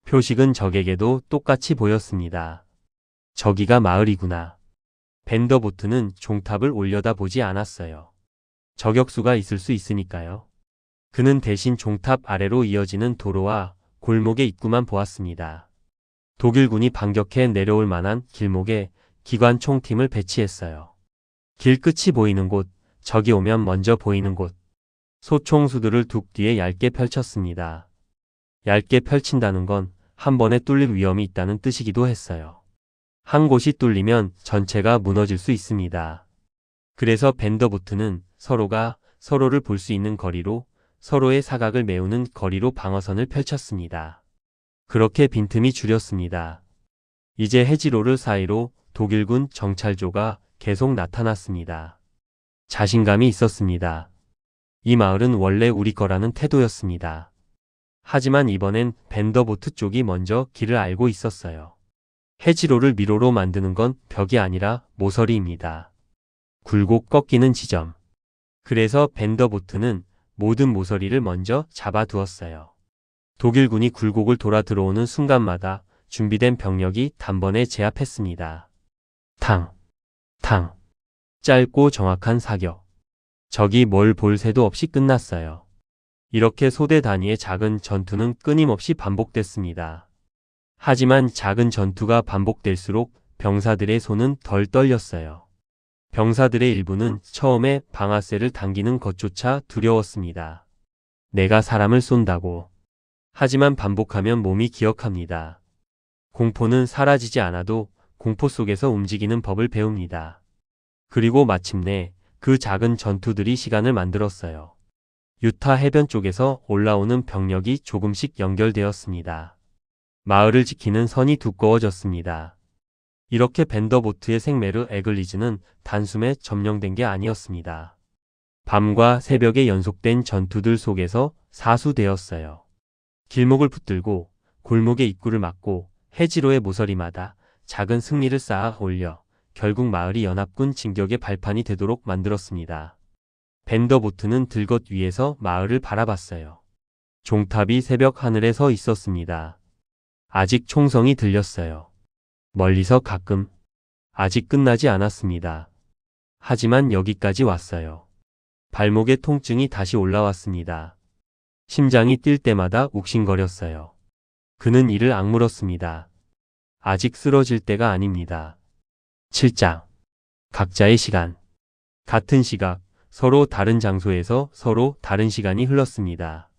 표식은 적에게도 똑같이 보였습니다. 저기가 마을이구나. 밴더보트는 종탑을 올려다보지 않았어요. 저격수가 있을 수 있으니까요. 그는 대신 종탑 아래로 이어지는 도로와 골목의 입구만 보았습니다. 독일군이 반격해 내려올 만한 길목에 기관총팀을 배치했어요. 길 끝이 보이는 곳, 적이 오면 먼저 보이는 곳. 소총수들을 둑 뒤에 얇게 펼쳤습니다. 얇게 펼친다는 건 한 번에 뚫릴 위험이 있다는 뜻이기도 했어요. 한 곳이 뚫리면 전체가 무너질 수 있습니다. 그래서 밴더보트는 서로가 서로를 볼 수 있는 거리로, 서로의 사각을 메우는 거리로 방어선을 펼쳤습니다. 그렇게 빈틈이 줄였습니다. 이제 해지로를 사이로 독일군 정찰조가 계속 나타났습니다. 자신감이 있었습니다. 이 마을은 원래 우리 거라는 태도였습니다. 하지만 이번엔 밴더보트 쪽이 먼저 길을 알고 있었어요. 해지로를 미로로 만드는 건 벽이 아니라 모서리입니다. 굴곡 꺾이는 지점. 그래서 밴더보트는 모든 모서리를 먼저 잡아두었어요. 독일군이 굴곡을 돌아 들어오는 순간마다 준비된 병력이 단번에 제압했습니다. 탕, 탕. 짧고 정확한 사격. 적이 뭘 볼 새도 없이 끝났어요. 이렇게 소대 단위의 작은 전투는 끊임없이 반복됐습니다. 하지만 작은 전투가 반복될수록 병사들의 손은 덜 떨렸어요. 병사들의 일부는 처음에 방아쇠를 당기는 것조차 두려웠습니다. 내가 사람을 쏜다고. 하지만 반복하면 몸이 기억합니다. 공포는 사라지지 않아도 공포 속에서 움직이는 법을 배웁니다. 그리고 마침내 그 작은 전투들이 시간을 만들었어요. 유타 해변 쪽에서 올라오는 병력이 조금씩 연결되었습니다. 마을을 지키는 선이 두꺼워졌습니다. 이렇게 밴더보트의 생메르 에글리즈는 단숨에 점령된 게 아니었습니다. 밤과 새벽에 연속된 전투들 속에서 사수되었어요. 길목을 붙들고 골목의 입구를 막고 해지로의 모서리마다 작은 승리를 쌓아 올려 결국 마을이 연합군 진격의 발판이 되도록 만들었습니다. 밴더보트는 들것 위에서 마을을 바라봤어요. 종탑이 새벽 하늘에 서 있었습니다. 아직 총성이 들렸어요. 멀리서 가끔. 아직 끝나지 않았습니다. 하지만 여기까지 왔어요. 발목에 통증이 다시 올라왔습니다. 심장이 뛸 때마다 욱신거렸어요. 그는 이를 악물었습니다. 아직 쓰러질 때가 아닙니다. 7장. 각자의 시간. 같은 시각, 서로 다른 장소에서 서로 다른 시간이 흘렀습니다.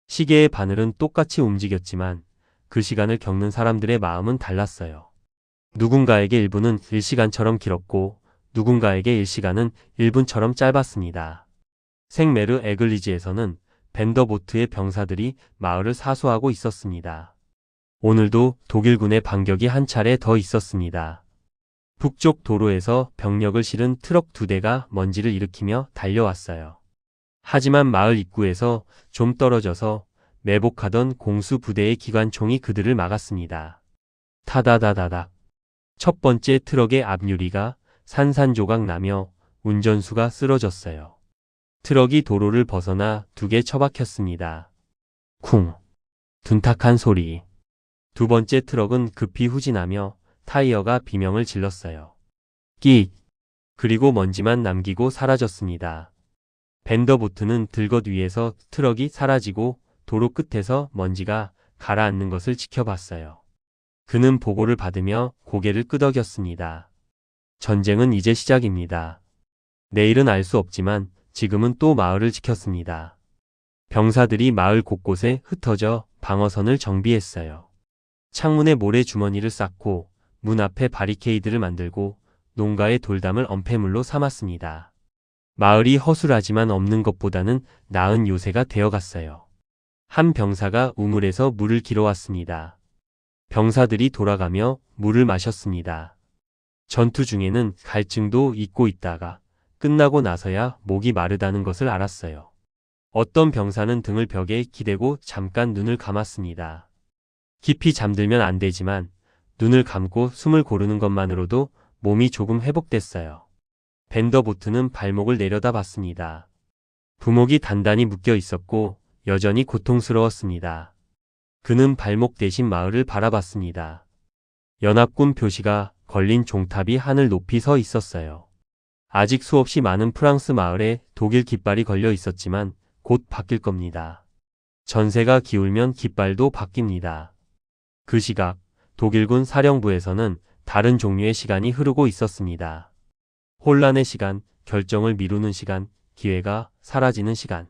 시계의 바늘은 똑같이 움직였지만 그 시간을 겪는 사람들의 마음은 달랐어요. 누군가에게 1분은 1시간처럼 길었고 누군가에게 1시간은 1분처럼 짧았습니다. 생메르 에글리지에서는 벤더보트의 병사들이 마을을 사수하고 있었습니다. 오늘도 독일군의 반격이 한 차례 더 있었습니다. 북쪽 도로에서 병력을 실은 트럭 2대가 먼지를 일으키며 달려왔어요. 하지만 마을 입구에서 좀 떨어져서 매복하던 공수 부대의 기관총이 그들을 막았습니다. 타다다다닥. 첫 번째 트럭의 앞유리가 산산조각 나며 운전수가 쓰러졌어요. 트럭이 도로를 벗어나 둑에 처박혔습니다. 쿵. 둔탁한 소리. 두 번째 트럭은 급히 후진하며 타이어가 비명을 질렀어요. 끼익. 그리고 먼지만 남기고 사라졌습니다. 벤더보트는 들것 위에서 트럭이 사라지고 도로 끝에서 먼지가 가라앉는 것을 지켜봤어요. 그는 보고를 받으며 고개를 끄덕였습니다. 전쟁은 이제 시작입니다. 내일은 알 수 없지만 지금은 또 마을을 지켰습니다. 병사들이 마을 곳곳에 흩어져 방어선을 정비했어요. 창문에 모래주머니를 쌓고 문 앞에 바리케이드를 만들고 농가의 돌담을 엄폐물로 삼았습니다. 마을이 허술하지만 없는 것보다는 나은 요새가 되어갔어요. 한 병사가 우물에서 물을 길어왔습니다. 병사들이 돌아가며 물을 마셨습니다. 전투 중에는 갈증도 잊고 있다가 끝나고 나서야 목이 마르다는 것을 알았어요. 어떤 병사는 등을 벽에 기대고 잠깐 눈을 감았습니다. 깊이 잠들면 안 되지만 눈을 감고 숨을 고르는 것만으로도 몸이 조금 회복됐어요. 벤더보트는 발목을 내려다봤습니다. 부목이 단단히 묶여 있었고 여전히 고통스러웠습니다. 그는 발목 대신 마을을 바라봤습니다. 연합군 표시가 걸린 종탑이 하늘 높이 서 있었어요. 아직 수없이 많은 프랑스 마을에 독일 깃발이 걸려 있었지만 곧 바뀔 겁니다. 전세가 기울면 깃발도 바뀝니다. 그 시각 독일군 사령부에서는 다른 종류의 시간이 흐르고 있었습니다. 혼란의 시간, 결정을 미루는 시간, 기회가 사라지는 시간.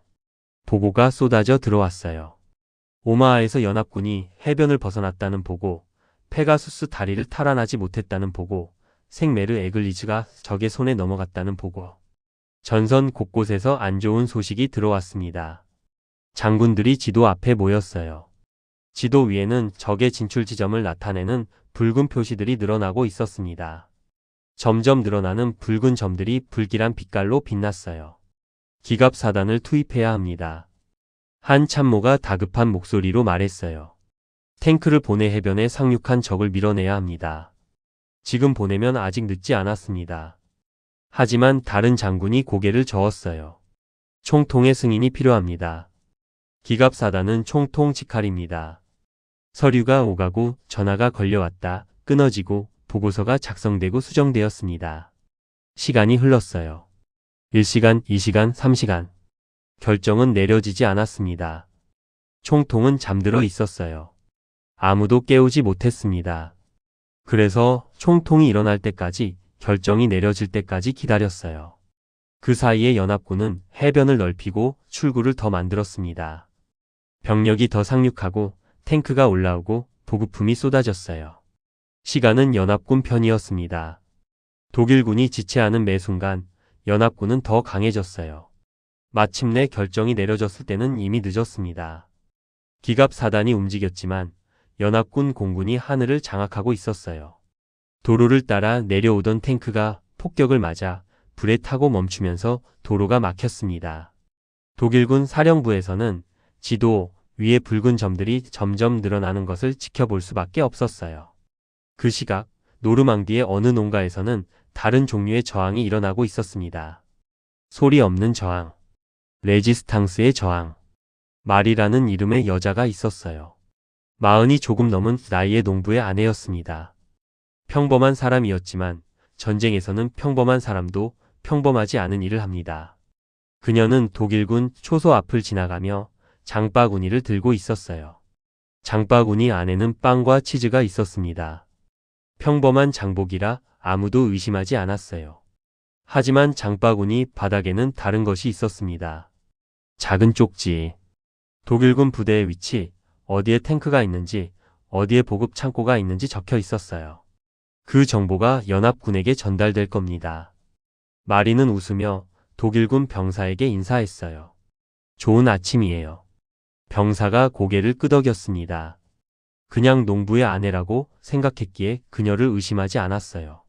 보고가 쏟아져 들어왔어요. 오마하에서 연합군이 해변을 벗어났다는 보고, 페가수스 다리를 탈환하지 못했다는 보고, 생메르 에글리즈가 적의 손에 넘어갔다는 보고. 전선 곳곳에서 안 좋은 소식이 들어왔습니다. 장군들이 지도 앞에 모였어요. 지도 위에는 적의 진출 지점을 나타내는 붉은 표시들이 늘어나고 있었습니다. 점점 늘어나는 붉은 점들이 불길한 빛깔로 빛났어요. 기갑사단을 투입해야 합니다. 한 참모가 다급한 목소리로 말했어요. 탱크를 보내 해변에 상륙한 적을 밀어내야 합니다. 지금 보내면 아직 늦지 않았습니다. 하지만 다른 장군이 고개를 저었어요. 총통의 승인이 필요합니다. 기갑사단은 총통 직할입니다. 서류가 오가고 전화가 걸려왔다 끊어지고 보고서가 작성되고 수정되었습니다. 시간이 흘렀어요. 1시간, 2시간, 3시간. 결정은 내려지지 않았습니다. 총통은 잠들어 있었어요. 아무도 깨우지 못했습니다. 그래서 총통이 일어날 때까지, 결정이 내려질 때까지 기다렸어요. 그 사이에 연합군은 해변을 넓히고 출구를 더 만들었습니다. 병력이 더 상륙하고 탱크가 올라오고 보급품이 쏟아졌어요. 시간은 연합군 편이었습니다. 독일군이 지체하는 매 순간 연합군은 더 강해졌어요. 마침내 결정이 내려졌을 때는 이미 늦었습니다. 기갑사단이 움직였지만 연합군 공군이 하늘을 장악하고 있었어요. 도로를 따라 내려오던 탱크가 폭격을 맞아 불에 타고 멈추면서 도로가 막혔습니다. 독일군 사령부에서는 지도 위에 붉은 점들이 점점 늘어나는 것을 지켜볼 수밖에 없었어요. 그 시각 노르망디의 어느 농가에서는 다른 종류의 저항이 일어나고 있었습니다. 소리 없는 저항, 레지스탕스의 저항. 말이라는 이름의 여자가 있었어요. 40이 조금 넘은 나이의 농부의 아내였습니다. 평범한 사람이었지만 전쟁에서는 평범한 사람도 평범하지 않은 일을 합니다. 그녀는 독일군 초소 앞을 지나가며 장바구니를 들고 있었어요. 장바구니 안에는 빵과 치즈가 있었습니다. 평범한 장복이라 아무도 의심하지 않았어요. 하지만 장바구니 바닥에는 다른 것이 있었습니다. 작은 쪽지. 독일군 부대의 위치, 어디에 탱크가 있는지, 어디에 보급 창고가 있는지 적혀 있었어요. 그 정보가 연합군에게 전달될 겁니다. 마리는 웃으며 독일군 병사에게 인사했어요. 좋은 아침이에요. 병사가 고개를 끄덕였습니다. 그냥 농부의 아내라고 생각했기에 그녀를 의심하지 않았어요.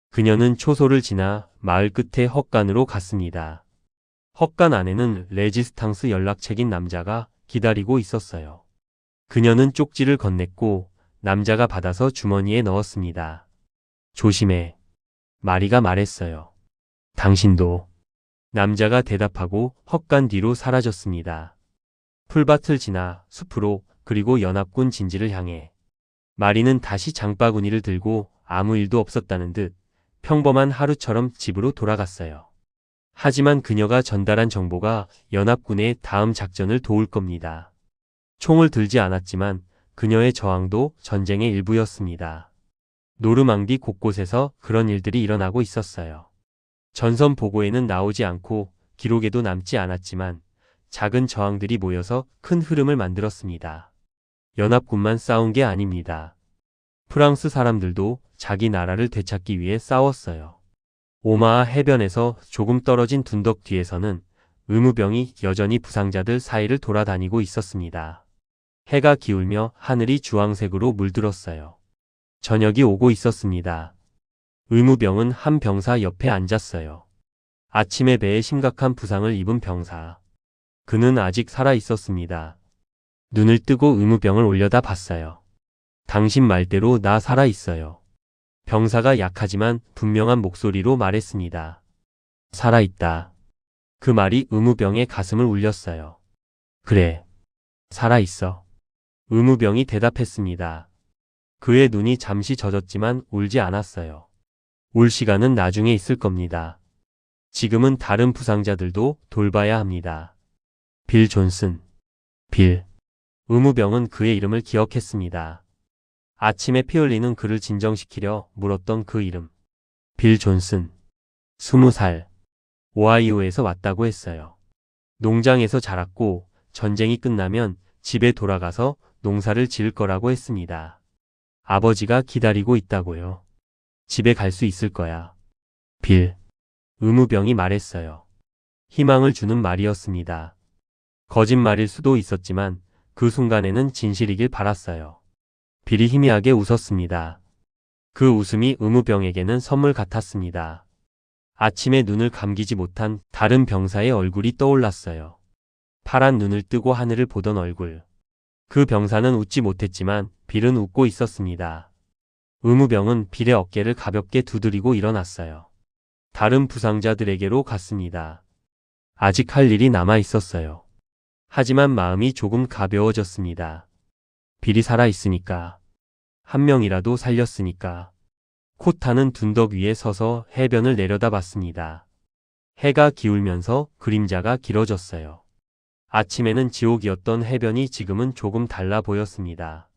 그녀는 초소를 지나 마을 끝에 헛간으로 갔습니다. 헛간 안에는 레지스탕스 연락책인 남자가 기다리고 있었어요. 그녀는 쪽지를 건넸고 남자가 받아서 주머니에 넣었습니다. 조심해. 마리가 말했어요. 당신도. 남자가 대답하고 헛간 뒤로 사라졌습니다. 풀밭을 지나 숲으로 그리고 연합군 진지를 향해. 마리는 다시 장바구니를 들고 아무 일도 없었다는 듯 평범한 하루처럼 집으로 돌아갔어요. 하지만 그녀가 전달한 정보가 연합군의 다음 작전을 도울 겁니다. 총을 들지 않았지만 그녀의 저항도 전쟁의 일부였습니다. 노르망디 곳곳에서 그런 일들이 일어나고 있었어요. 전선 보고에는 나오지 않고 기록에도 남지 않았지만 작은 저항들이 모여서 큰 흐름을 만들었습니다. 연합군만 싸운 게 아닙니다. 프랑스 사람들도 자기 나라를 되찾기 위해 싸웠어요. 오마하 해변에서 조금 떨어진 둔덕 뒤에서는 의무병이 여전히 부상자들 사이를 돌아다니고 있었습니다. 해가 기울며 하늘이 주황색으로 물들었어요. 저녁이 오고 있었습니다. 의무병은 한 병사 옆에 앉았어요. 아침에 배에 심각한 부상을 입은 병사. 그는 아직 살아 있었습니다. 눈을 뜨고 의무병을 올려다 봤어요. 당신 말대로 나 살아 있어요. 병사가 약하지만 분명한 목소리로 말했습니다. 살아있다. 그 말이 의무병의 가슴을 울렸어요. 그래. 살아있어. 의무병이 대답했습니다. 그의 눈이 잠시 젖었지만 울지 않았어요. 울 시간은 나중에 있을 겁니다. 지금은 다른 부상자들도 돌봐야 합니다. 빌 존슨. 빌. 의무병은 그의 이름을 기억했습니다. 아침에 피 흘리는 그를 진정시키려 물었던 그 이름. 빌 존슨. 20살. 오하이오에서 왔다고 했어요. 농장에서 자랐고 전쟁이 끝나면 집에 돌아가서 농사를 지을 거라고 했습니다. 아버지가 기다리고 있다고요. 집에 갈 수 있을 거야. 빌. 의무병이 말했어요. 희망을 주는 말이었습니다. 거짓말일 수도 있었지만 그 순간에는 진실이길 바랐어요. 빌이 희미하게 웃었습니다. 그 웃음이 의무병에게는 선물 같았습니다. 아침에 눈을 감기지 못한 다른 병사의 얼굴이 떠올랐어요. 파란 눈을 뜨고 하늘을 보던 얼굴. 그 병사는 웃지 못했지만 빌은 웃고 있었습니다. 의무병은 빌의 어깨를 가볍게 두드리고 일어났어요. 다른 부상자들에게로 갔습니다. 아직 할 일이 남아 있었어요. 하지만 마음이 조금 가벼워졌습니다. 빌이 살아있으니까. 한 명이라도 살렸으니까. 코타는 둔덕 위에 서서 해변을 내려다봤습니다. 해가 기울면서 그림자가 길어졌어요. 아침에는 지옥이었던 해변이 지금은 조금 달라 보였습니다.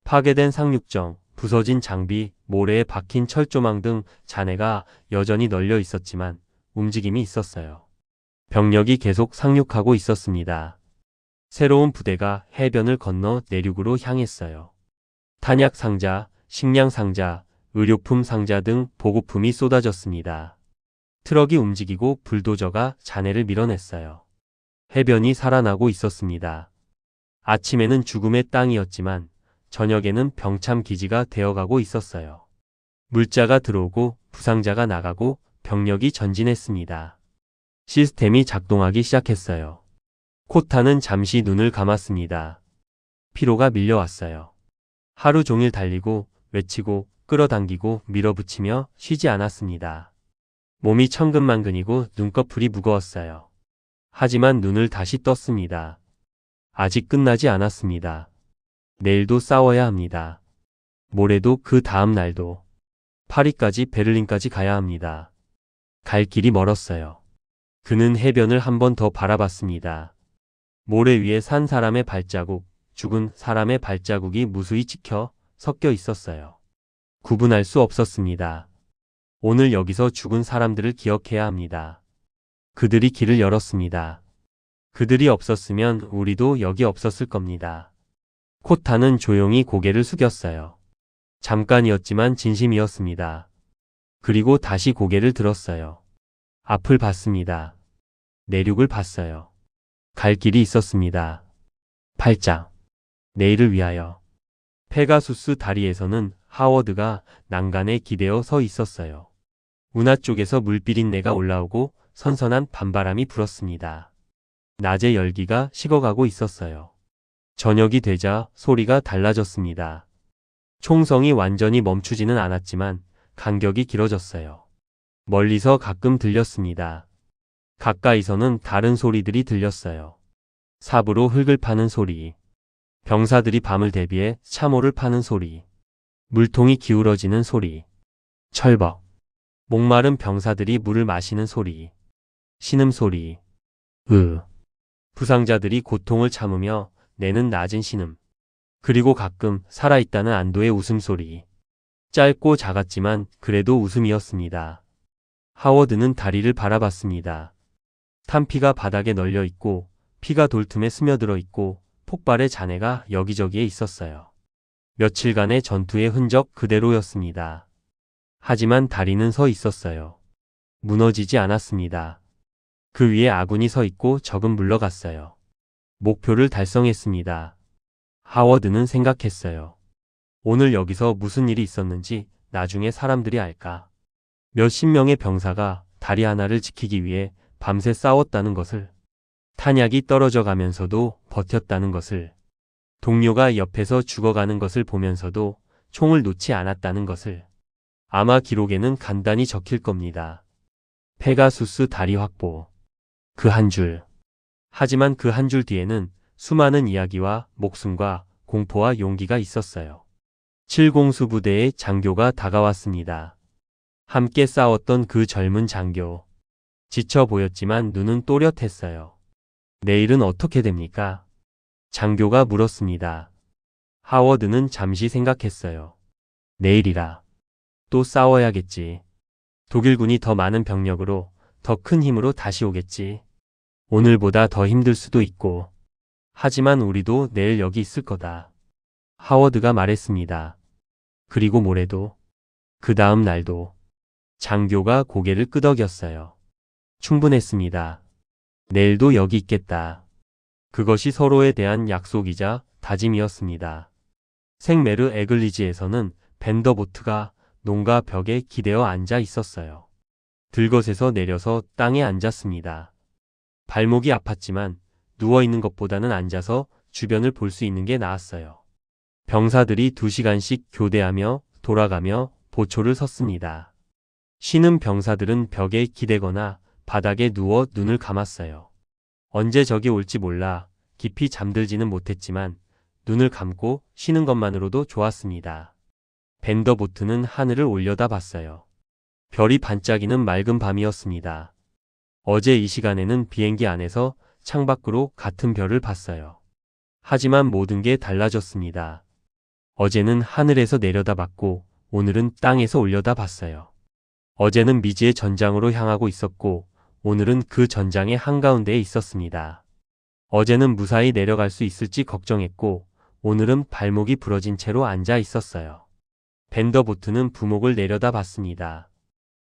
파괴된 상륙정, 부서진 장비, 모래에 박힌 철조망 등 잔해가 여전히 널려 있었지만 움직임이 있었어요. 병력이 계속 상륙하고 있었습니다. 새로운 부대가 해변을 건너 내륙으로 향했어요. 탄약 상자, 식량 상자, 의료품 상자 등 보급품이 쏟아졌습니다. 트럭이 움직이고 불도저가 잔해를 밀어냈어요. 해변이 살아나고 있었습니다. 아침에는 죽음의 땅이었지만 저녁에는 병참 기지가 되어가고 있었어요. 물자가 들어오고 부상자가 나가고 병력이 전진했습니다. 시스템이 작동하기 시작했어요. 코타는 잠시 눈을 감았습니다. 피로가 밀려왔어요. 하루 종일 달리고 외치고 끌어당기고 밀어붙이며 쉬지 않았습니다. 몸이 천근만근이고 눈꺼풀이 무거웠어요. 하지만 눈을 다시 떴습니다. 아직 끝나지 않았습니다. 내일도 싸워야 합니다. 모레도 그 다음 날도. 파리까지 베를린까지 가야 합니다. 갈 길이 멀었어요. 그는 해변을 한 번 더 바라봤습니다. 모래 위에 산 사람의 발자국, 죽은 사람의 발자국이 무수히 찍혀 섞여 있었어요. 구분할 수 없었습니다. 오늘 여기서 죽은 사람들을 기억해야 합니다. 그들이 길을 열었습니다. 그들이 없었으면 우리도 여기 없었을 겁니다. 코타는 조용히 고개를 숙였어요. 잠깐이었지만 진심이었습니다. 그리고 다시 고개를 들었어요. 앞을 봤습니다. 내륙을 봤어요. 갈 길이 있었습니다. 8장. 내일을 위하여. 페가수스 다리에서는 하워드가 난간에 기대어 서 있었어요. 운하 쪽에서 물비린내가 올라오고 선선한 밤바람이 불었습니다. 낮의 열기가 식어가고 있었어요. 저녁이 되자 소리가 달라졌습니다. 총성이 완전히 멈추지는 않았지만 간격이 길어졌어요. 멀리서 가끔 들렸습니다. 가까이서는 다른 소리들이 들렸어요. 삽으로 흙을 파는 소리, 병사들이 밤을 대비해 참호를 파는 소리, 물통이 기울어지는 소리, 철벅, 목마른 병사들이 물을 마시는 소리, 신음소리, 부상자들이 고통을 참으며 내는 낮은 신음, 그리고 가끔 살아있다는 안도의 웃음소리. 짧고 작았지만 그래도 웃음이었습니다. 하워드는 다리를 바라봤습니다. 탄피가 바닥에 널려 있고 피가 돌틈에 스며들어 있고 폭발의 잔해가 여기저기에 있었어요. 며칠간의 전투의 흔적 그대로였습니다. 하지만 다리는 서 있었어요. 무너지지 않았습니다. 그 위에 아군이 서 있고 적은 물러갔어요. 목표를 달성했습니다. 하워드는 생각했어요. 오늘 여기서 무슨 일이 있었는지 나중에 사람들이 알까. 몇십 명의 병사가 다리 하나를 지키기 위해 밤새 싸웠다는 것을, 탄약이 떨어져 가면서도 버텼다는 것을, 동료가 옆에서 죽어가는 것을 보면서도 총을 놓지 않았다는 것을. 아마 기록에는 간단히 적힐 겁니다. 페가수스 다리 확보. 그 한 줄. 하지만 그 한 줄 뒤에는 수많은 이야기와 목숨과 공포와 용기가 있었어요. 7공수 부대의 장교가 다가왔습니다. 함께 싸웠던 그 젊은 장교. 지쳐 보였지만 눈은 또렷했어요. 내일은 어떻게 됩니까? 장교가 물었습니다. 하워드는 잠시 생각했어요. 내일이라. 또 싸워야겠지. 독일군이 더 많은 병력으로, 더 큰 힘으로 다시 오겠지. 오늘보다 더 힘들 수도 있고. 하지만 우리도 내일 여기 있을 거다. 하워드가 말했습니다. 그리고 모레도. 그 다음 날도. 장교가 고개를 끄덕였어요. 충분했습니다. 내일도 여기 있겠다. 그것이 서로에 대한 약속이자 다짐이었습니다. 생메르 에글리지에서는 벤더보트가 농가 벽에 기대어 앉아 있었어요. 들것에서 내려서 땅에 앉았습니다. 발목이 아팠지만 누워있는 것보다는 앉아서 주변을 볼 수 있는 게 나았어요. 병사들이 2시간씩 교대하며 돌아가며 보초를 섰습니다. 쉬는 병사들은 벽에 기대거나 바닥에 누워 눈을 감았어요. 언제 적이 올지 몰라 깊이 잠들지는 못했지만 눈을 감고 쉬는 것만으로도 좋았습니다. 벤더보트는 하늘을 올려다 봤어요. 별이 반짝이는 맑은 밤이었습니다. 어제 이 시간에는 비행기 안에서 창밖으로 같은 별을 봤어요. 하지만 모든 게 달라졌습니다. 어제는 하늘에서 내려다 봤고 오늘은 땅에서 올려다 봤어요. 어제는 미지의 전장으로 향하고 있었고 오늘은 그 전장의 한가운데에 있었습니다. 어제는 무사히 내려갈 수 있을지 걱정했고 오늘은 발목이 부러진 채로 앉아 있었어요. 벤더보트는 부목을 내려다 봤습니다.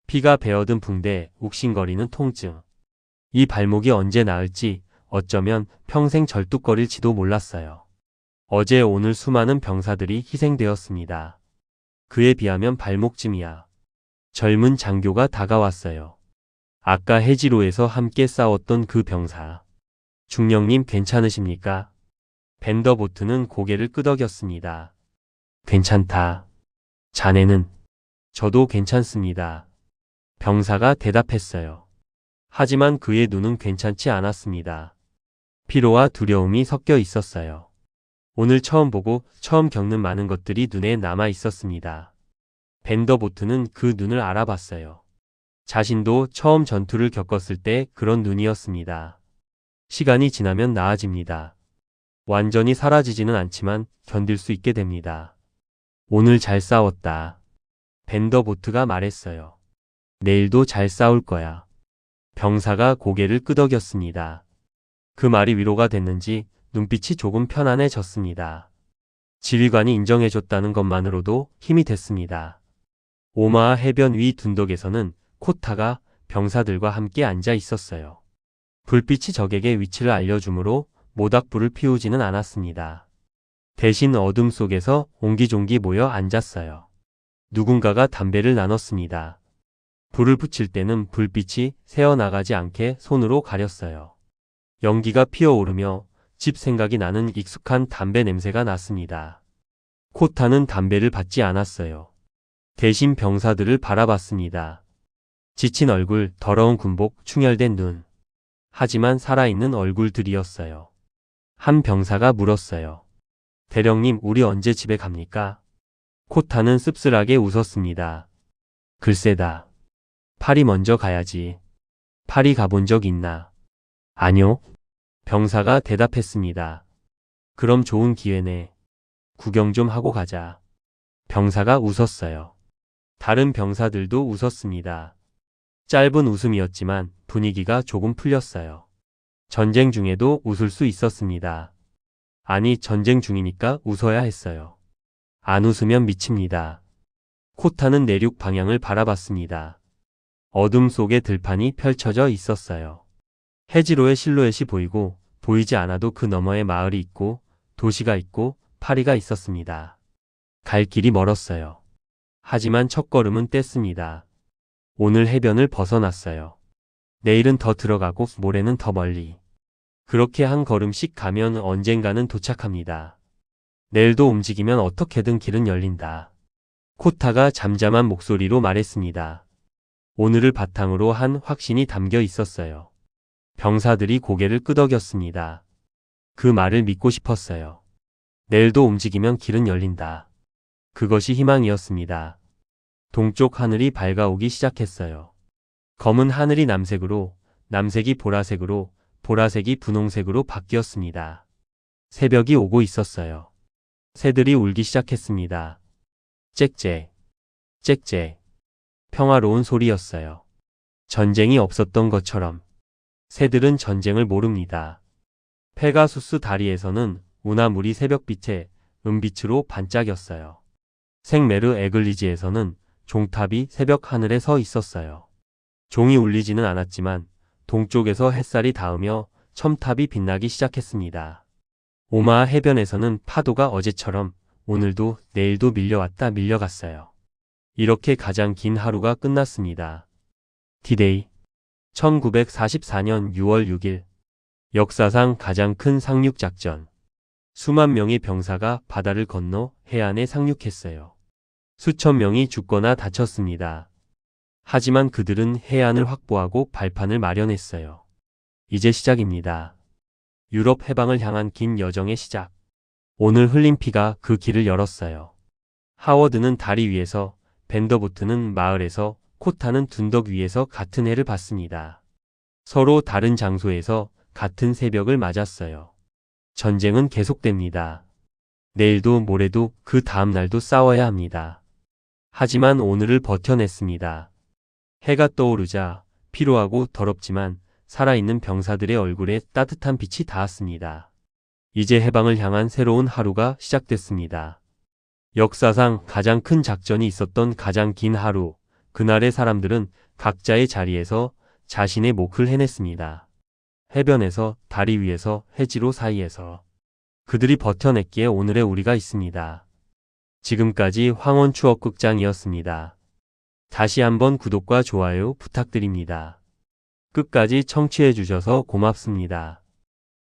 피가 배어든 붕대, 욱신거리는 통증. 이 발목이 언제 나을지 어쩌면 평생 절뚝거릴지도 몰랐어요. 어제 오늘 수많은 병사들이 희생되었습니다. 그에 비하면 발목쯤이야. 젊은 장교가 다가왔어요. 아까 해지로에서 함께 싸웠던 그 병사. 중령님 괜찮으십니까? 벤더보트는 고개를 끄덕였습니다. 괜찮다. 자네는? 저도 괜찮습니다. 병사가 대답했어요. 하지만 그의 눈은 괜찮지 않았습니다. 피로와 두려움이 섞여 있었어요. 오늘 처음 보고 처음 겪는 많은 것들이 눈에 남아 있었습니다. 벤더보트는 그 눈을 알아봤어요. 자신도 처음 전투를 겪었을 때 그런 눈이었습니다. 시간이 지나면 나아집니다. 완전히 사라지지는 않지만 견딜 수 있게 됩니다. 오늘 잘 싸웠다. 벤더보트가 말했어요. 내일도 잘 싸울 거야. 병사가 고개를 끄덕였습니다. 그 말이 위로가 됐는지 눈빛이 조금 편안해졌습니다. 지휘관이 인정해줬다는 것만으로도 힘이 됐습니다. 오마하 해변 위 둔덕에서는 코타가 병사들과 함께 앉아 있었어요. 불빛이 적에게 위치를 알려주므로 모닥불을 피우지는 않았습니다. 대신 어둠 속에서 옹기종기 모여 앉았어요. 누군가가 담배를 나눴습니다. 불을 붙일 때는 불빛이 새어나가지 않게 손으로 가렸어요. 연기가 피어오르며 집 생각이 나는 익숙한 담배 냄새가 났습니다. 코타는 담배를 받지 않았어요. 대신 병사들을 바라봤습니다. 지친 얼굴, 더러운 군복, 충혈된 눈. 하지만 살아있는 얼굴들이었어요. 한 병사가 물었어요. 대령님, 우리 언제 집에 갑니까? 코타는 씁쓸하게 웃었습니다. 글쎄다. 파리 먼저 가야지. 파리 가본 적 있나? 아니요. 병사가 대답했습니다. 그럼 좋은 기회네. 구경 좀 하고 가자. 병사가 웃었어요. 다른 병사들도 웃었습니다. 짧은 웃음이었지만 분위기가 조금 풀렸어요. 전쟁 중에도 웃을 수 있었습니다. 아니, 전쟁 중이니까 웃어야 했어요. 안 웃으면 미칩니다. 코타는 내륙 방향을 바라봤습니다. 어둠 속에 들판이 펼쳐져 있었어요. 해지로의 실루엣이 보이고 보이지 않아도 그 너머에 마을이 있고 도시가 있고 파리가 있었습니다. 갈 길이 멀었어요. 하지만 첫걸음은 뗐습니다. 오늘 해변을 벗어났어요. 내일은 더 들어가고 모레는 더 멀리. 그렇게 한 걸음씩 가면 언젠가는 도착합니다. 내일도 움직이면 어떻게든 길은 열린다. 코타가 잠잠한 목소리로 말했습니다. 오늘을 바탕으로 한 확신이 담겨 있었어요. 병사들이 고개를 끄덕였습니다. 그 말을 믿고 싶었어요. 내일도 움직이면 길은 열린다. 그것이 희망이었습니다. 동쪽 하늘이 밝아오기 시작했어요. 검은 하늘이 남색으로, 남색이 보라색으로, 보라색이 분홍색으로 바뀌었습니다. 새벽이 오고 있었어요. 새들이 울기 시작했습니다. 짹짹, 짹짹. 평화로운 소리였어요. 전쟁이 없었던 것처럼. 새들은 전쟁을 모릅니다. 페가수스 다리에서는 운하물이 새벽빛에 은빛으로 반짝였어요. 생메르 에글리지에서는 종탑이 새벽 하늘에 서 있었어요. 종이 울리지는 않았지만 동쪽에서 햇살이 닿으며 첨탑이 빛나기 시작했습니다. 오마하 해변에서는 파도가 어제처럼 오늘도 내일도 밀려왔다 밀려갔어요. 이렇게 가장 긴 하루가 끝났습니다. 디데이 1944년 6월 6일 역사상 가장 큰 상륙작전. 수만 명의 병사가 바다를 건너 해안에 상륙했어요. 수천 명이 죽거나 다쳤습니다. 하지만 그들은 해안을 확보하고 발판을 마련했어요. 이제 시작입니다. 유럽 해방을 향한 긴 여정의 시작. 오늘 흘린 피가 그 길을 열었어요. 하워드는 다리 위에서, 벤더보트는 마을에서, 코타는 둔덕 위에서 같은 해를 봤습니다. 서로 다른 장소에서 같은 새벽을 맞았어요. 전쟁은 계속됩니다. 내일도 모레도 그 다음 날도 싸워야 합니다. 하지만 오늘을 버텨냈습니다. 해가 떠오르자 피로하고 더럽지만 살아있는 병사들의 얼굴에 따뜻한 빛이 닿았습니다. 이제 해방을 향한 새로운 하루가 시작됐습니다. 역사상 가장 큰 작전이 있었던 가장 긴 하루. 그날의 사람들은 각자의 자리에서 자신의 몫을 해냈습니다. 해변에서, 다리 위에서, 해지로 사이에서. 그들이 버텨냈기에 오늘의 우리가 있습니다. 지금까지 황혼 추억극장이었습니다. 다시 한번 구독과 좋아요 부탁드립니다. 끝까지 청취해 주셔서 고맙습니다.